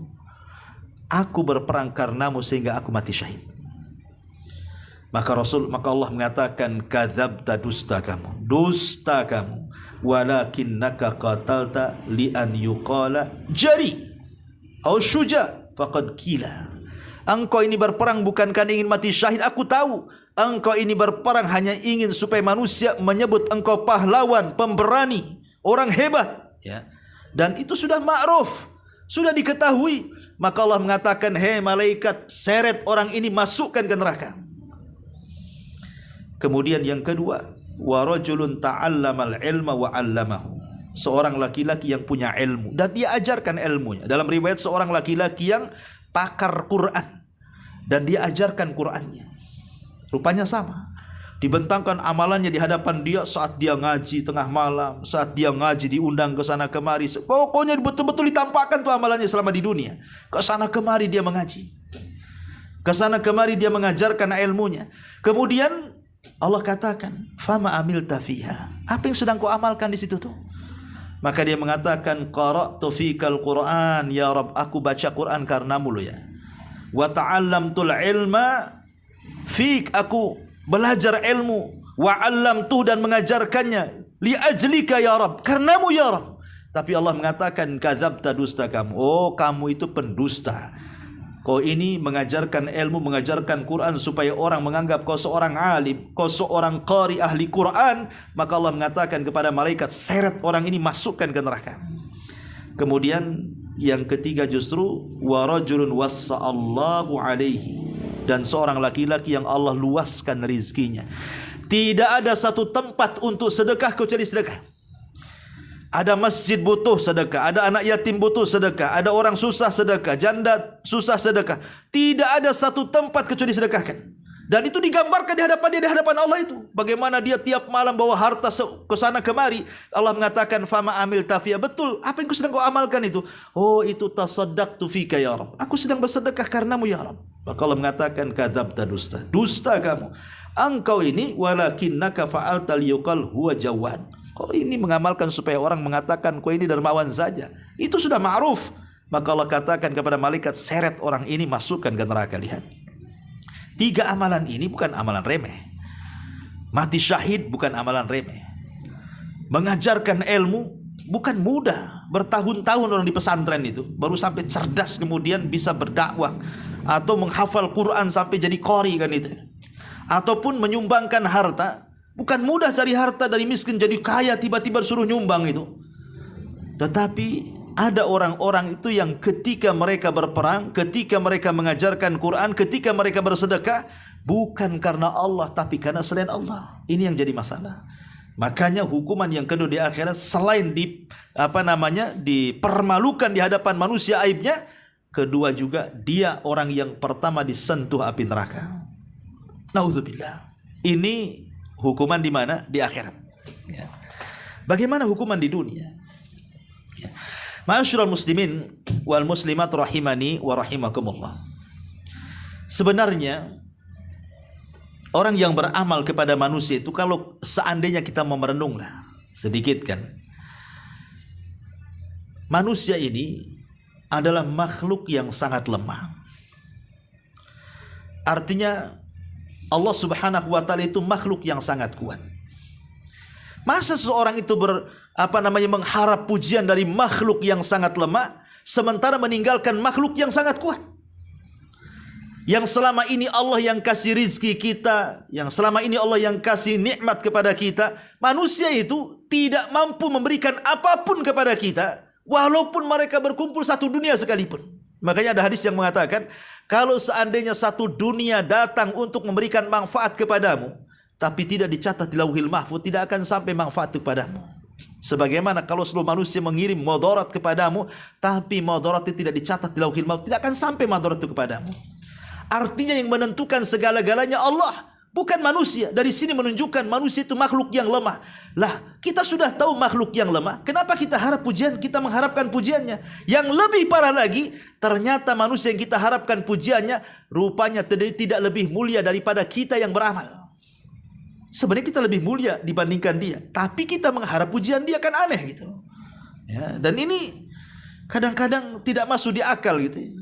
Aku berperang karenamu sehingga aku mati syahid. Maka Allah mengatakan, kadzabta, dusta kamu, walakinnaka qatalta li an yuqala jari au syuja faqad kila. Engkau ini berperang bukan karena ingin mati syahid, aku tahu. Engkau ini berperang hanya ingin supaya manusia menyebut engkau pahlawan, pemberani, orang hebat, ya. Dan itu sudah ma'ruf, sudah diketahui. Maka Allah mengatakan, hei malaikat, seret orang ini, masukkan ke neraka. Kemudian yang kedua, wa rajulun ta'allamal ilma wa 'allamahu. Seorang laki-laki yang punya ilmu dan dia ajarkan ilmunya. Dalam riwayat seorang laki-laki yang pakar Quran dan dia ajarkan Qurannya. Rupanya sama. Dibentangkan amalannya di hadapan dia saat dia ngaji tengah malam, saat dia ngaji diundang ke sana kemari. Pokoknya betul-betul ditampakkan tuh amalannya selama di dunia. Ke sana kemari dia mengaji. Ke sana kemari dia mengajarkan ilmunya. Kemudian Allah katakan, "Fama amilta fiha." Apa yang sedang kau amalkan di situ tuh? Maka dia mengatakan, "Qara'tu fikal Qur'an, ya Rabb, aku baca Quran karenamu lo ya. Wa ta'allamtul ilma fik, aku belajar ilmu, wa 'allamtu dan mengajarkannya li ajlika ya Rabb, karenamu ya Rabb." Tapi Allah mengatakan, "Kadzabta, dusta kamu." Oh, kamu itu pendusta. Kau ini mengajarkan ilmu, mengajarkan Quran supaya orang menganggap kau seorang alim, kau seorang qari ahli Quran. Maka Allah mengatakan kepada malaikat, seret orang ini, masukkan ke neraka. Kemudian yang ketiga justru wa rajulun wassa'allahu alaihi, dan seorang laki-laki yang Allah luaskan rizkinya. Tidak ada satu tempat untuk sedekah kecuali sedekah. Ada masjid butuh sedekah, ada anak yatim butuh sedekah, ada orang susah sedekah, janda susah sedekah. Tidak ada satu tempat kecuali sedekahkan. Dan itu digambarkan di hadapan dia, di hadapan Allah itu. Bagaimana dia tiap malam bawa harta ke sana kemari. Allah mengatakan, "Fama amil tafiyah." Betul, apa yang sedang kau amalkan itu? Oh, itu tasaddaqtu fika ya Rabb. Aku sedang bersedekah karenamu ya Rabb. Maka Allah mengatakan, "Kadzabta, dusta. Dusta kamu. Engkau ini walakinnaka fa'alta liyuqal huwa jawad." Kau ini mengamalkan supaya orang mengatakan kau ini dermawan saja. Itu sudah ma'ruf. Maka Allah katakan kepada malaikat, seret orang ini, masukkan ke neraka. Lihat, 3 amalan ini bukan amalan remeh. Mati syahid bukan amalan remeh. Mengajarkan ilmu bukan mudah. Bertahun-tahun orang di pesantren itu baru sampai cerdas kemudian bisa berdakwah, atau menghafal Quran sampai jadi qari kan itu. Ataupun menyumbangkan harta. Bukan mudah cari harta dari miskin jadi kaya tiba-tiba suruh nyumbang itu. Tetapi ada orang-orang itu yang ketika mereka berperang, ketika mereka mengajarkan Quran, ketika mereka bersedekah, bukan karena Allah tapi karena selain Allah. Ini yang jadi masalah. Makanya hukuman yang kedua di akhirat, selain dipermalukan di hadapan manusia aibnya, kedua juga dia orang yang pertama disentuh api neraka. Naudzubillah. Ini hukuman di mana? Di akhirat. Ya. Bagaimana hukuman di dunia? Ya. Ma'asyiral muslimin wal muslimat rahimani wa rahimakumullah. Sebenarnya orang yang beramal kepada manusia itu, kalau seandainya kita mau merenunglah sedikit kan, manusia ini adalah makhluk yang sangat lemah. Artinya Allah Subhanahu wa taala itu makhluk yang sangat kuat. Masa seseorang itu mengharap pujian dari makhluk yang sangat lemah sementara meninggalkan makhluk yang sangat kuat? Yang selama ini Allah yang kasih rizki kita, yang selama ini Allah yang kasih nikmat kepada kita, manusia itu tidak mampu memberikan apapun kepada kita, walaupun mereka berkumpul satu dunia sekalipun. Makanya ada hadis yang mengatakan, kalau seandainya satu dunia datang untuk memberikan manfaat kepadamu, tapi tidak dicatat di Lauhil Mahfuz, tidak akan sampai manfaat kepadamu. Sebagaimana kalau seluruh manusia mengirim madarat kepadamu, tapi madarat itu tidak dicatat di Lauhil Mahfuz, tidak akan sampai madarat itu kepadamu. Artinya yang menentukan segala-galanya Allah, bukan manusia. Dari sini menunjukkan manusia itu makhluk yang lemah. Lah, kita sudah tahu makhluk yang lemah, kenapa kita harap pujian? Kita mengharapkan pujiannya. Yang lebih parah lagi, ternyata manusia yang kita harapkan pujiannya rupanya tidak lebih mulia daripada kita yang beramal. Sebenarnya kita lebih mulia dibandingkan dia, tapi kita mengharap pujian dia, kan aneh gitu. Ya, dan ini kadang-kadang tidak masuk di akal gitu.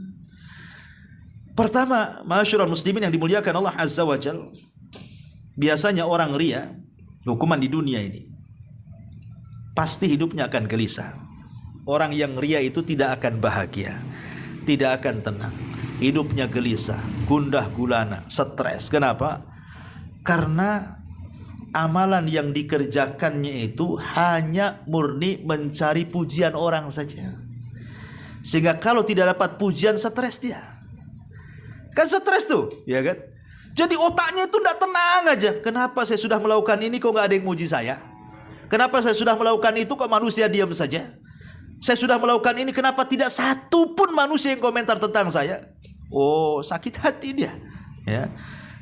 Pertama, ma'asyiral muslimin yang dimuliakan Allah Azza wa Jalla, biasanya orang ria, hukuman di dunia ini, pasti hidupnya akan gelisah. Orang yang ria itu tidak akan bahagia, tidak akan tenang. Hidupnya gelisah, gundah gulana, stres. Kenapa? Karena amalan yang dikerjakannya itu hanya murni mencari pujian orang saja. Sehingga kalau tidak dapat pujian, stres dia. Kan stres tuh, ya kan? Jadi otaknya itu tidak tenang aja. Kenapa saya sudah melakukan ini kok nggak ada yang muji saya? Kenapa saya sudah melakukan itu kok manusia diam saja? Saya sudah melakukan ini kenapa tidak satu pun manusia yang komentar tentang saya? Oh, sakit hati dia. Ya.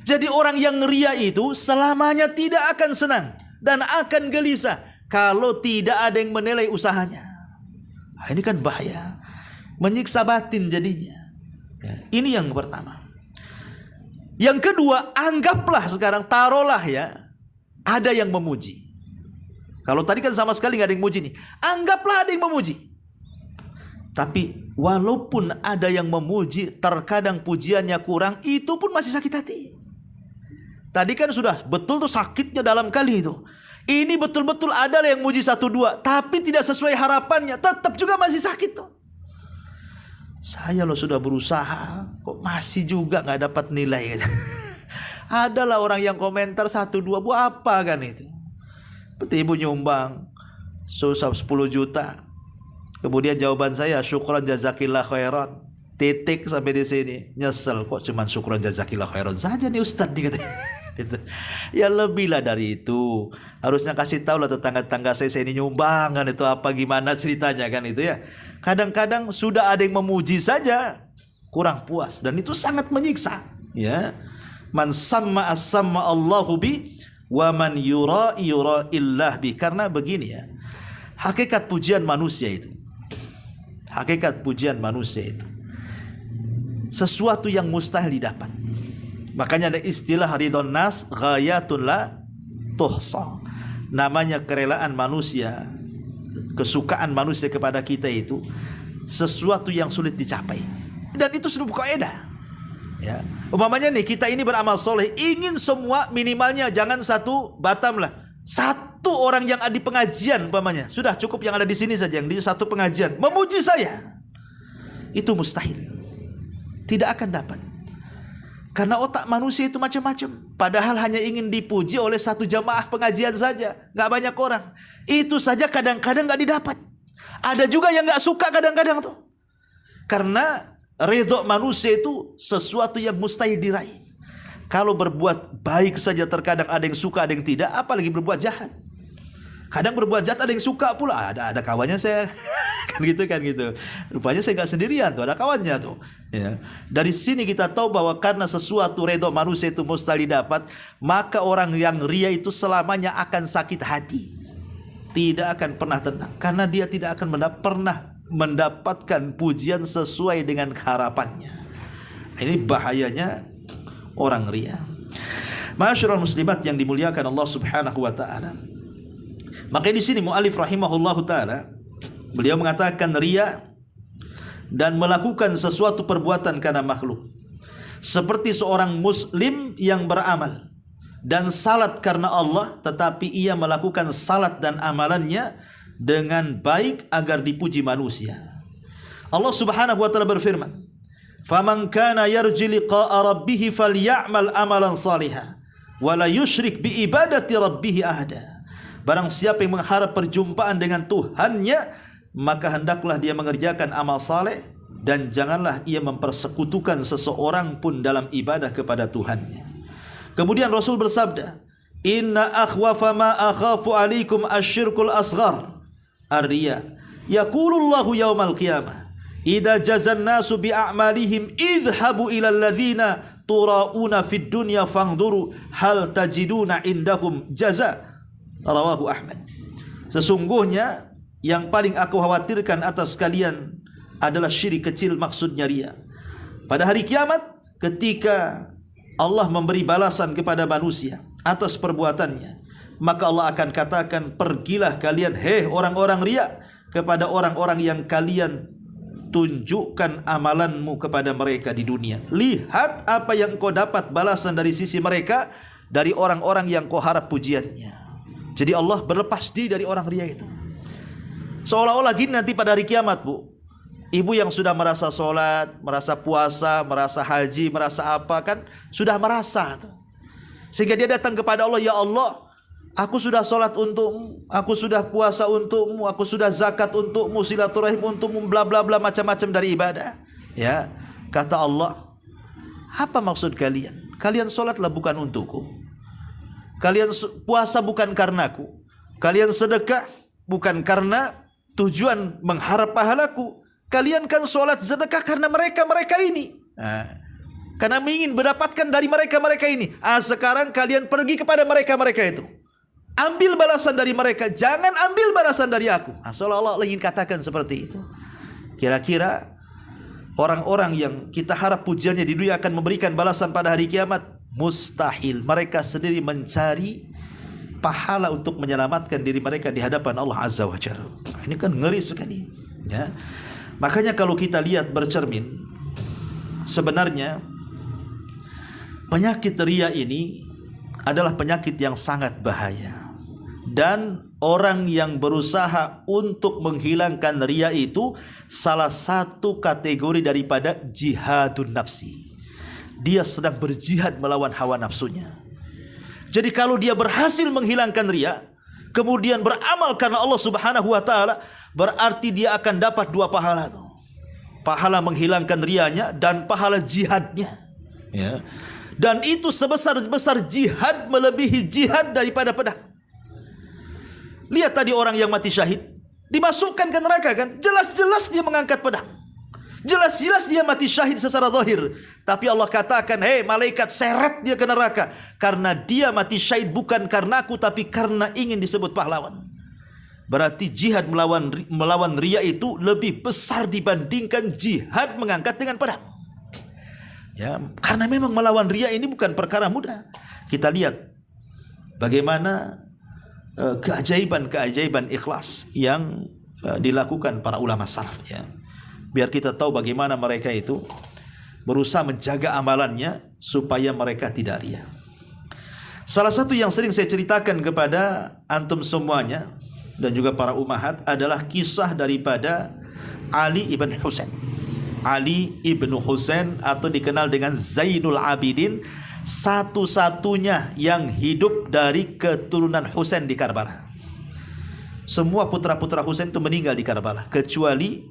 Jadi orang yang ria itu selamanya tidak akan senang dan akan gelisah kalau tidak ada yang menilai usahanya. Nah, ini kan bahaya. Menyiksa batin jadinya. Ya. Ini yang pertama. Yang kedua, anggaplah sekarang, taruhlah ya, ada yang memuji. Kalau tadi kan sama sekali nggak ada yang memuji nih. Anggaplah ada yang memuji. Tapi walaupun ada yang memuji, terkadang pujiannya kurang, itu pun masih sakit hati. Tadi kan sudah betul tuh sakitnya dalam kali itu. Ini betul-betul ada yang muji satu dua, tapi tidak sesuai harapannya, tetap juga masih sakit tuh. Saya loh sudah berusaha, kok masih juga nggak dapat nilai. Adalah orang yang komentar satu dua, buat apa kan itu? Seperti ibu nyumbang susah 10 juta. Kemudian jawaban saya, syukran jazakillah khairan. Titik sampai di sini. Nyesel kok cuman syukran jazakillah khairan saja nih Ustaz gitu. Ya lebih lah dari itu. Harusnya kasih tahu lah tetangga-tetangga saya ini nyumbang kan itu apa gimana ceritanya kan itu ya. Kadang-kadang sudah ada yang memuji saja kurang puas dan itu sangat menyiksa ya. Man samma as-samma Allahu bi wa man yura illah bi. Karena begini ya, hakikat pujian manusia itu, hakikat pujian manusia itu sesuatu yang mustahil didapat. Makanya ada istilah ridhon nas ghayatun la tuhsa. Namanya kerelaan manusia, kesukaan manusia kepada kita itu sesuatu yang sulit dicapai. Dan itu sudah kaidah. Ya. Umpamanya nih kita ini beramal soleh, ingin semua minimalnya jangan satu batam lah. Satu orang yang ada di pengajian umpamanya, sudah cukup yang ada di sini saja yang di satu pengajian memuji saya. Itu mustahil. Tidak akan dapat. Karena otak manusia itu macam-macam. Padahal hanya ingin dipuji oleh satu jamaah pengajian saja. Gak banyak orang. Itu saja kadang-kadang gak didapat. Ada juga yang gak suka kadang-kadang tuh. Karena ridho manusia itu sesuatu yang mustahil diraih. Kalau berbuat baik saja terkadang ada yang suka, ada yang tidak. Apalagi berbuat jahat. Kadang berbuat jahat ada yang suka pula. Ada kawannya saya kan gitu. Rupanya saya nggak sendirian tuh, ada kawannya tuh. Ya. Dari sini kita tahu bahwa karena sesuatu redha manusia itu mustahil dapat, maka orang yang ria itu selamanya akan sakit hati. Tidak akan pernah tenang karena dia tidak akan pernah mendapatkan pujian sesuai dengan harapannya. Ini bahayanya orang ria. Ma'asyiral muslimat yang dimuliakan Allah Subhanahu wa taala. Maka di sini mu'alif rahimahullahu taala beliau mengatakan ria dan melakukan sesuatu perbuatan karena makhluk. Seperti seorang muslim yang beramal dan salat karena Allah, tetapi ia melakukan salat dan amalannya dengan baik agar dipuji manusia. Allah Subhanahu wa taala berfirman, "Faman kana yarji liqa'a rabbih falyamal amalan shalihan wa la yusyrik bi ibadati rabbih ahada." Barang siapa yang mengharap perjumpaan dengan Tuhannya, maka hendaklah dia mengerjakan amal saleh dan janganlah ia mempersekutukan seseorang pun dalam ibadah kepada Tuhannya. Kemudian Rasul bersabda, "Inna akhwafa ma akhafu alaikum asyirkul asghar ar-riya. Yaqulullahu yaumal qiyamah, idza jazan nasu bi a'malihim idhabu ila alladhina turauna fid dunya fangduru hal tajiduna indahum jaza." Rawahu Ahmad. Sesungguhnya yang paling aku khawatirkan atas kalian adalah syirik kecil, maksudnya ria. Pada hari kiamat ketika Allah memberi balasan kepada manusia atas perbuatannya, maka Allah akan katakan, pergilah kalian hei orang-orang ria kepada orang-orang yang kalian tunjukkan amalanmu kepada mereka di dunia. Lihat apa yang kau dapat balasan dari sisi mereka, dari orang-orang yang kau harap pujiannya. Jadi Allah berlepas diri dari orang ria itu. Seolah-olah gini nanti pada hari kiamat, Bu. Ibu yang sudah merasa sholat, merasa puasa, merasa haji, merasa apa kan, sudah merasa tuh. Sehingga dia datang kepada Allah, ya Allah, aku sudah sholat untukmu, aku sudah puasa untukmu, aku sudah zakat untukmu, silaturahim untukmu, bla bla bla, macam-macam dari ibadah. Ya, kata Allah, apa maksud kalian? kalian sholatlah bukan untukku, kalian puasa bukan karenaku, kalian sedekah bukan karena tujuan mengharap pahalaku, kalian kan sholat sedekah karena mereka ini. Karena ingin mendapatkan dari mereka ini. Sekarang kalian pergi kepada mereka itu, ambil balasan dari mereka, jangan ambil balasan dari aku. Seolah-olah ingin katakan seperti itu. Kira-kira orang-orang yang kita harap pujiannya di dunia akan memberikan balasan pada hari kiamat? Mustahil. Mereka sendiri mencari pahala untuk menyelamatkan diri mereka di hadapan Allah Azza wa Jalla. Ini kan ngeri sekali, ya. Makanya kalau kita lihat bercermin, sebenarnya penyakit riya ini adalah penyakit yang sangat bahaya. Dan orang yang berusaha untuk menghilangkan riya itu salah satu kategori daripada jihadun nafsi. Dia sedang berjihad melawan hawa nafsunya. Jadi kalau dia berhasil menghilangkan riya, kemudian beramal karena Allah Subhanahu wa taala, berarti dia akan dapat dua pahala. Pahala menghilangkan riyanya dan pahala jihadnya, ya. Dan itu sebesar-besar jihad, melebihi jihad daripada pedang. Lihat tadi orang yang mati syahid, dimasukkan ke neraka kan? Jelas-jelas dia mengangkat pedang. Jelas-jelas dia mati syahid secara zahir. Tapi Allah katakan, hei malaikat, seret dia ke neraka. Karena dia mati syahid bukan karena aku, tapi karena ingin disebut pahlawan. Berarti jihad melawan riya itu lebih besar dibandingkan jihad mengangkat dengan pedang. Ya, karena memang melawan riya ini bukan perkara mudah. Kita lihat bagaimana keajaiban-keajaiban ikhlas yang dilakukan para ulama salaf, ya. Biar kita tahu bagaimana mereka itu berusaha menjaga amalannya supaya mereka tidak riya. Salah satu yang sering saya ceritakan kepada antum semuanya dan juga para ummahat adalah kisah daripada Ali ibn Husain. Ali ibn Husain atau dikenal dengan Zainul Abidin, satu-satunya yang hidup dari keturunan Husain di Karbala. Semua putra-putra Husain itu meninggal di Karbala, kecuali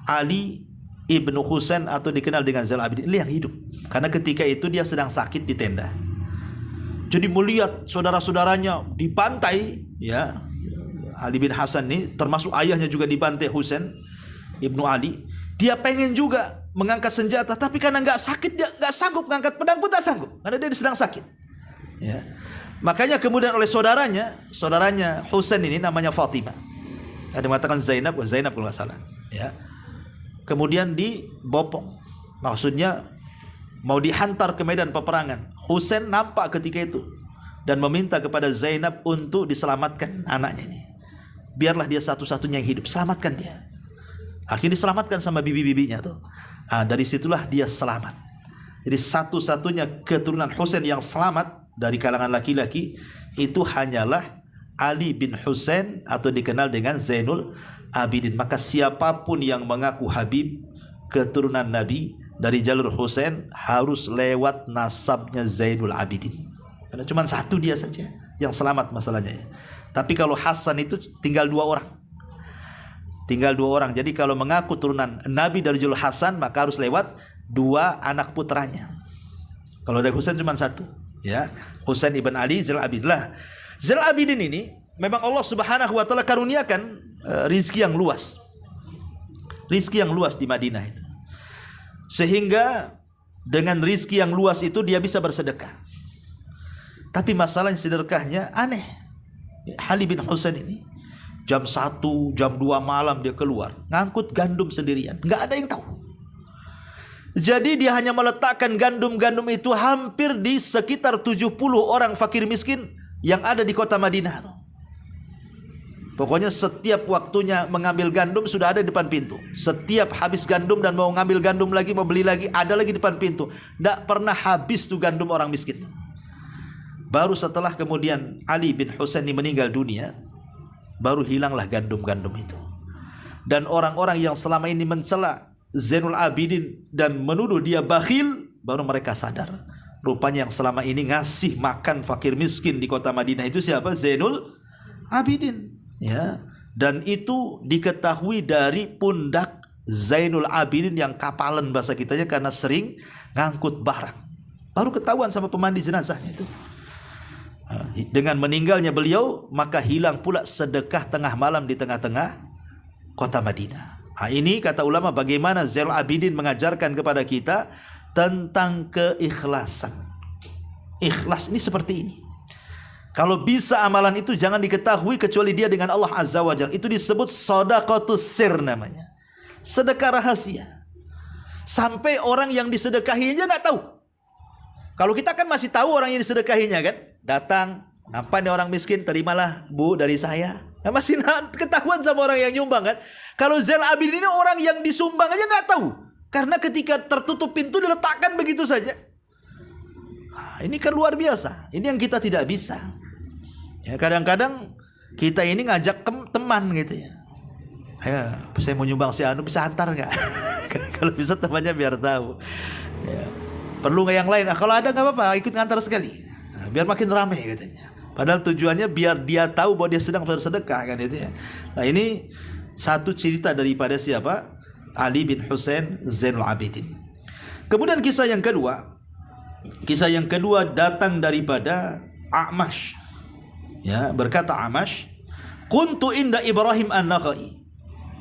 Ali ibnu Husain atau dikenal dengan Zainul Abidin, yang hidup. Karena ketika itu dia sedang sakit di tenda. Jadi melihat saudara-saudaranya dibantai, ya. Ali bin Hasan ini termasuk ayahnya juga dibantai, Husain ibnu Ali. Dia pengen juga mengangkat senjata, tapi karena nggak sakit, dia nggak sanggup mengangkat pedang pun tak sanggup, karena dia sedang sakit, ya. Makanya kemudian oleh saudaranya Husain ini namanya Fatimah, ada yang mengatakan Zainab kalau nggak salah, ya. Kemudian dibopong, maksudnya mau dihantar ke medan peperangan. Husain nampak ketika itu dan meminta kepada Zainab untuk diselamatkan anaknya ini. Biarlah dia satu-satunya yang hidup, selamatkan dia. Akhirnya diselamatkan sama bibi-bibinya tuh. Dari situlah dia selamat. Jadi satu-satunya keturunan Husain yang selamat dari kalangan laki-laki itu hanyalah Ali bin Husain atau dikenal dengan Zainul Abidin. Maka siapapun yang mengaku Habib, keturunan Nabi dari jalur Husain, harus lewat nasabnya Zainul Abidin. Karena cuma satu dia saja yang selamat masalahnya. Tapi kalau Hasan itu tinggal dua orang. Jadi kalau mengaku turunan Nabi dari jalur Hasan, maka harus lewat dua anak putranya. Kalau dari Husain cuma satu, ya. Husain ibn Ali Zainul Abidin. Zainul Abidin ini memang Allah Subhanahu wa taala karuniakan rizki yang luas. Rizki yang luas di Madinah itu. Sehingga dengan rizki yang luas itu dia bisa bersedekah. Tapi masalahnya sedekahnya aneh. Ali bin Husain ini jam 1, jam 2 malam dia keluar ngangkut gandum sendirian, nggak ada yang tahu. Jadi dia hanya meletakkan gandum-gandum itu hampir di sekitar 70 orang fakir miskin yang ada di kota Madinah. Pokoknya setiap waktunya mengambil gandum sudah ada di depan pintu. Setiap habis gandum dan mau ngambil gandum lagi, mau beli lagi, ada lagi di depan pintu. Tidak pernah habis tuh gandum orang miskin. Baru setelah kemudian Ali bin Husain ini meninggal dunia, baru hilanglah gandum-gandum itu. Dan orang-orang yang selama ini mencela Zainul Abidin dan menuduh dia bakhil, baru mereka sadar. Rupanya yang selama ini ngasih makan fakir miskin di kota Madinah itu siapa? Zainul Abidin. Ya, dan itu diketahui dari pundak Zainul Abidin yang kapalan bahasa kitanya karena sering ngangkut barang. Baru ketahuan sama pemandi jenazahnya itu. Dengan meninggalnya beliau, maka hilang pula sedekah tengah malam di tengah-tengah kota Madinah. Ini kata ulama bagaimana Zainul Abidin mengajarkan kepada kita tentang keikhlasan. Ikhlas ini seperti ini. Kalau bisa amalan itu jangan diketahui kecuali dia dengan Allah Azza wa Jalla. Itu disebut shadaqatus sir namanya. Sedekah rahasia. Sampai orang yang disedekahinya nggak tahu. Kalau kita kan masih tahu orang yang disedekahinya kan. Datang, nampak nih orang miskin, terimalah Bu dari saya. Nah, masih ketahuan sama orang yang nyumbang kan. Kalau Zainul Abidin ini orang yang disumbang aja nggak tahu. Karena ketika tertutup pintu diletakkan begitu saja. Nah, ini kan luar biasa. Ini yang kita tidak bisa. Ya, kadang-kadang kita ini ngajak teman gitu ya. Ayo, saya mau nyumbang si Anu, bisa antar nggak? Kalau bisa temannya biar tahu. Ya. Perlu nggak yang lain? Nah, kalau ada nggak apa-apa, ikut ngantar sekali. Nah, biar makin ramai katanya. Padahal tujuannya biar dia tahu bahwa dia sedang bersedekah kan itu ya. Nah ini satu cerita daripada siapa? Ali bin Husain Zainul Abidin. Kemudian kisah yang kedua datang daripada A'mash. Ya, berkata A'mash, "Kuntu inda Ibrahim An-Nakhai."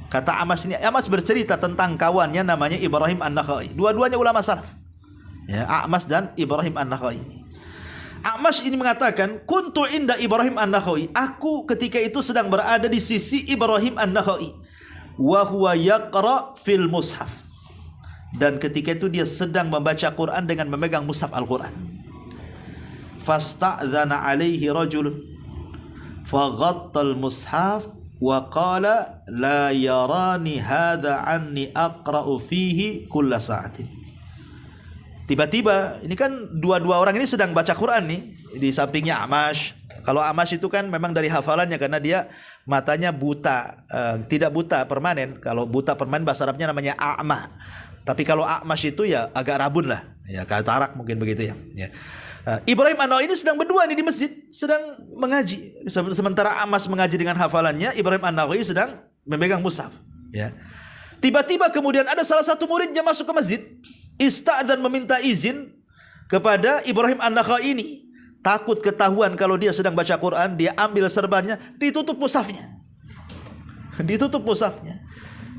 Kata A'mash ini, A'mash bercerita tentang kawannya namanya Ibrahim An-Nakhai. Dua-duanya ulama salaf. Ya, A'mash dan Ibrahim An-Nakhai ini. A'mash ini mengatakan, "Kuntu inda Ibrahim An-Nakhai." Aku ketika itu sedang berada di sisi Ibrahim An-Nakhai. Wa huwa yaqra fil mushaf. Dan ketika itu dia sedang membaca Quran dengan memegang mushaf Al-Quran. Fasta'dzana alaihi rajulun faghattal mushaf wa qala la yarani hadha anni aqra'u fihi kulla sa'atin. Tiba-tiba ini kan dua orang ini sedang baca Quran nih di sampingnya A'mash. Kalau A'mash itu kan memang dari hafalannya karena dia matanya buta, tidak buta permanen. Kalau buta permanen bahasa Arabnya namanya a'ma. Tapi kalau A'mash itu ya agak rabun lah, ya katarak mungkin begitu ya. Ibrahim An-Nakhai ini sedang berdua nih di masjid, sedang mengaji. Sementara A'mash mengaji dengan hafalannya, Ibrahim An-Nakhai sedang memegang mushaf. Ya. Tiba-tiba kemudian ada salah satu muridnya masuk ke masjid, ista'dzan meminta izin kepada Ibrahim An-Nakhai ini. Takut ketahuan kalau dia sedang baca Quran, dia ambil serbannya, ditutup mushafnya. Ditutup mushafnya.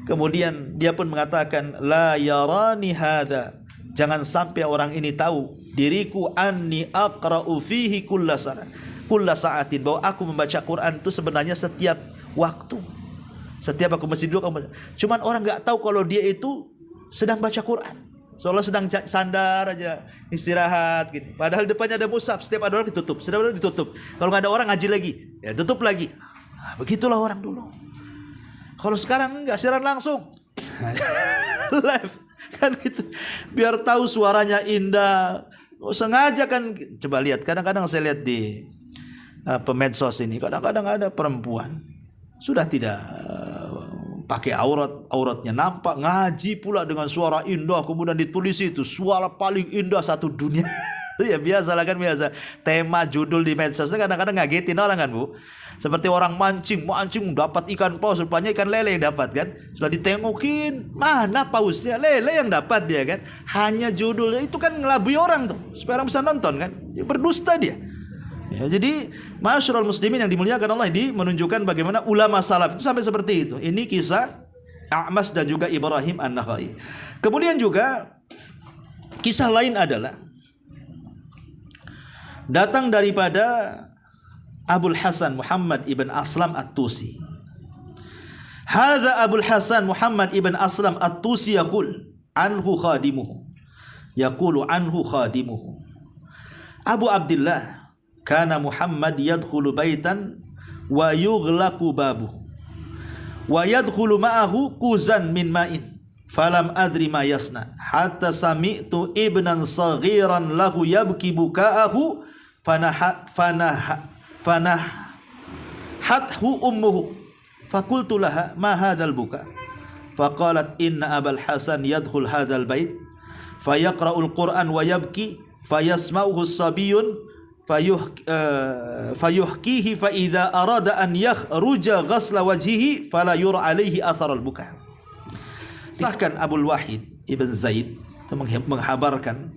Kemudian dia pun mengatakan, la yarani hadha. Jangan sampai orang ini tahu diriku anni aqra'u fihi kulla sa'atin, bahwa aku membaca Quran itu sebenarnya setiap waktu. Setiap aku masjid dulu, cuman orang enggak tahu kalau dia itu sedang baca Quran. Seolah sedang sandar aja, istirahat gitu. Padahal depannya ada mushaf, setiap ada orang ditutup, setiap ada orang ditutup. Kalau nggak ada orang ngaji lagi, ya tutup lagi. Nah, begitulah orang dulu. Kalau sekarang nggak, siaran langsung, live kan gitu. Biar tahu suaranya indah. Sengaja kan, coba lihat. Kadang-kadang saya lihat di medsos ini, kadang-kadang ada perempuan sudah tidak pakai auratnya nampak, ngaji pula dengan suara indah, kemudian ditulis itu suara paling indah satu dunia. Ya biasalah kan, biasa tema judul di medsos kadang-kadang ngagetin orang kan Bu. Seperti orang mancing dapat ikan paus, rupanya ikan lele yang dapat kan. Sudah ditengokin, mana pausnya, lele yang dapat dia kan. Hanya judulnya itu kan ngelabui orang tuh, supaya orang bisa nonton kan. Ya, berdusta dia. Ya, jadi masyarul muslimin yang dimuliakan Allah ini menunjukkan bagaimana ulama salaf itu sampai seperti itu. Ini kisah A'mash dan juga Ibrahim An-Nakhai. Kemudian juga kisah lain adalah datang daripada Abul Hasan Muhammad ibn Aslam At-Tusi. Hadza Abul Hasan Muhammad ibn Aslam At-Tusi yaqul anhu khadimuhu. Yaqulu anhu khadimuhu. Abu Abdullah kana Muhammad yadkhulu baitan wa yughlaqu babuhu wa yadkhulu ma'ahu kuzan min ma'in falam adri ma yasna hatta sami'tu ibnan saghiran lahu yabki buka'ahu hathu ummuhu faqultu laha ma hadzal buka faqalat inna Abul Hasan yadkhul hadzal bait fayaqra'ul Qur'an wa yabki fayasma'uhu sabiyyun fayuhkihi fa idza arada an yakhruja ghasla wajhihi fala yura alaihi athar al-buka. Bahkan Abdul Wahid ibn Zaid menghabarkan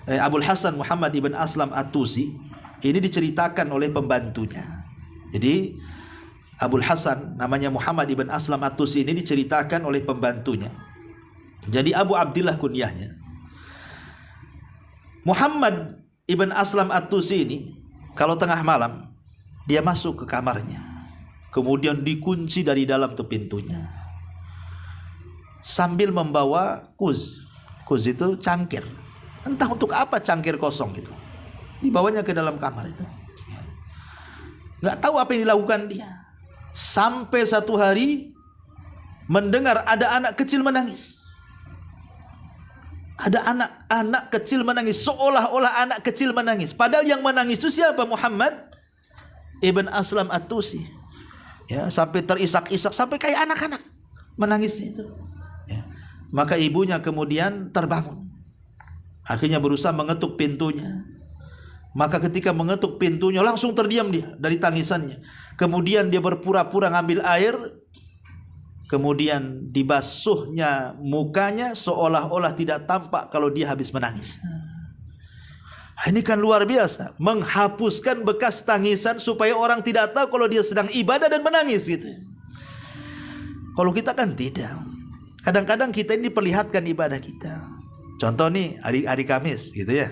Abul Hasan Muhammad ibn Aslam At-Tusi ini diceritakan oleh pembantunya. Jadi Abul Hasan namanya Muhammad ibn Aslam At-Tusi ini diceritakan oleh pembantunya. Jadi Abu Abdillah kunyahnya. Muhammad ibn Aslam At-Tusi ini kalau tengah malam dia masuk ke kamarnya, kemudian dikunci dari dalam tuh pintunya, sambil membawa kuz itu cangkir. Entah untuk apa cangkir kosong itu dibawanya ke dalam kamar itu. Nggak tahu apa yang dilakukan dia. Sampai satu hari mendengar ada anak kecil menangis. Ada anak kecil menangis, seolah-olah anak kecil menangis. Padahal yang menangis itu siapa? Muhammad ibn Aslam At-Tusi. Ya, sampai terisak-isak, sampai kayak anak-anak menangis itu. Ya. Maka ibunya kemudian terbangun. Akhirnya berusaha mengetuk pintunya. Maka ketika mengetuk pintunya langsung terdiam dia dari tangisannya. Kemudian dia berpura-pura ngambil air, kemudian dibasuhnya mukanya seolah-olah tidak tampak kalau dia habis menangis. Ini kan luar biasa, menghapuskan bekas tangisan supaya orang tidak tahu kalau dia sedang ibadah dan menangis gitu. Kalau kita kan tidak. Kadang-kadang kita ini diperlihatkan ibadah kita. Contoh nih hari Kamis gitu ya.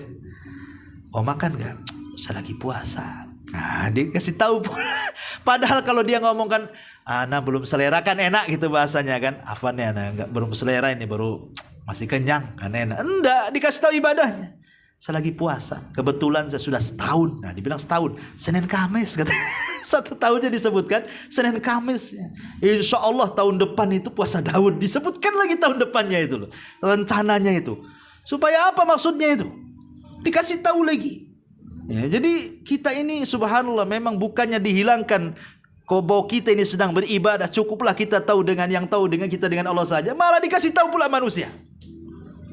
Oh makan gak? Saya lagi puasa. Nah dikasih tahu pula. Padahal kalau dia ngomongkan, ana belum selera kan enak gitu bahasanya kan. Afan ya, ana enggak belum selera ini, baru masih kenyang kan enak. Enggak, dikasih tahu ibadahnya. Saya lagi puasa. Kebetulan saya sudah setahun. Nah dibilang setahun. Senin Kamis kata. 1 tahunnya disebutkan Senin Kamis. Insya Allah tahun depan itu puasa Daud. Disebutkan lagi tahun depannya itu loh. Rencananya itu. Supaya apa maksudnya itu? Dikasih tahu lagi. Ya, jadi kita ini subhanallah memang bukannya dihilangkan bahwa kita ini sedang beribadah. Cukuplah kita tahu dengan yang tahu dengan kita dengan Allah saja. Malah dikasih tahu pula manusia.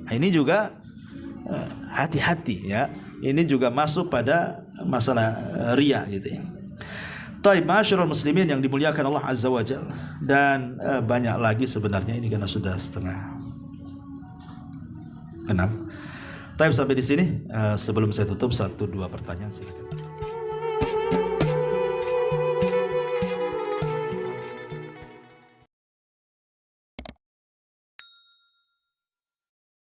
Nah, ini juga hati-hati ya. Ini juga masuk pada masalah riya gitu ya. Taib ma'asyiral muslimin yang dimuliakan Allah Azza wa Jalla. Dan banyak lagi sebenarnya, ini karena sudah setengah 6. Taib sampai di sini. Sebelum saya tutup 1-2 pertanyaan silakan.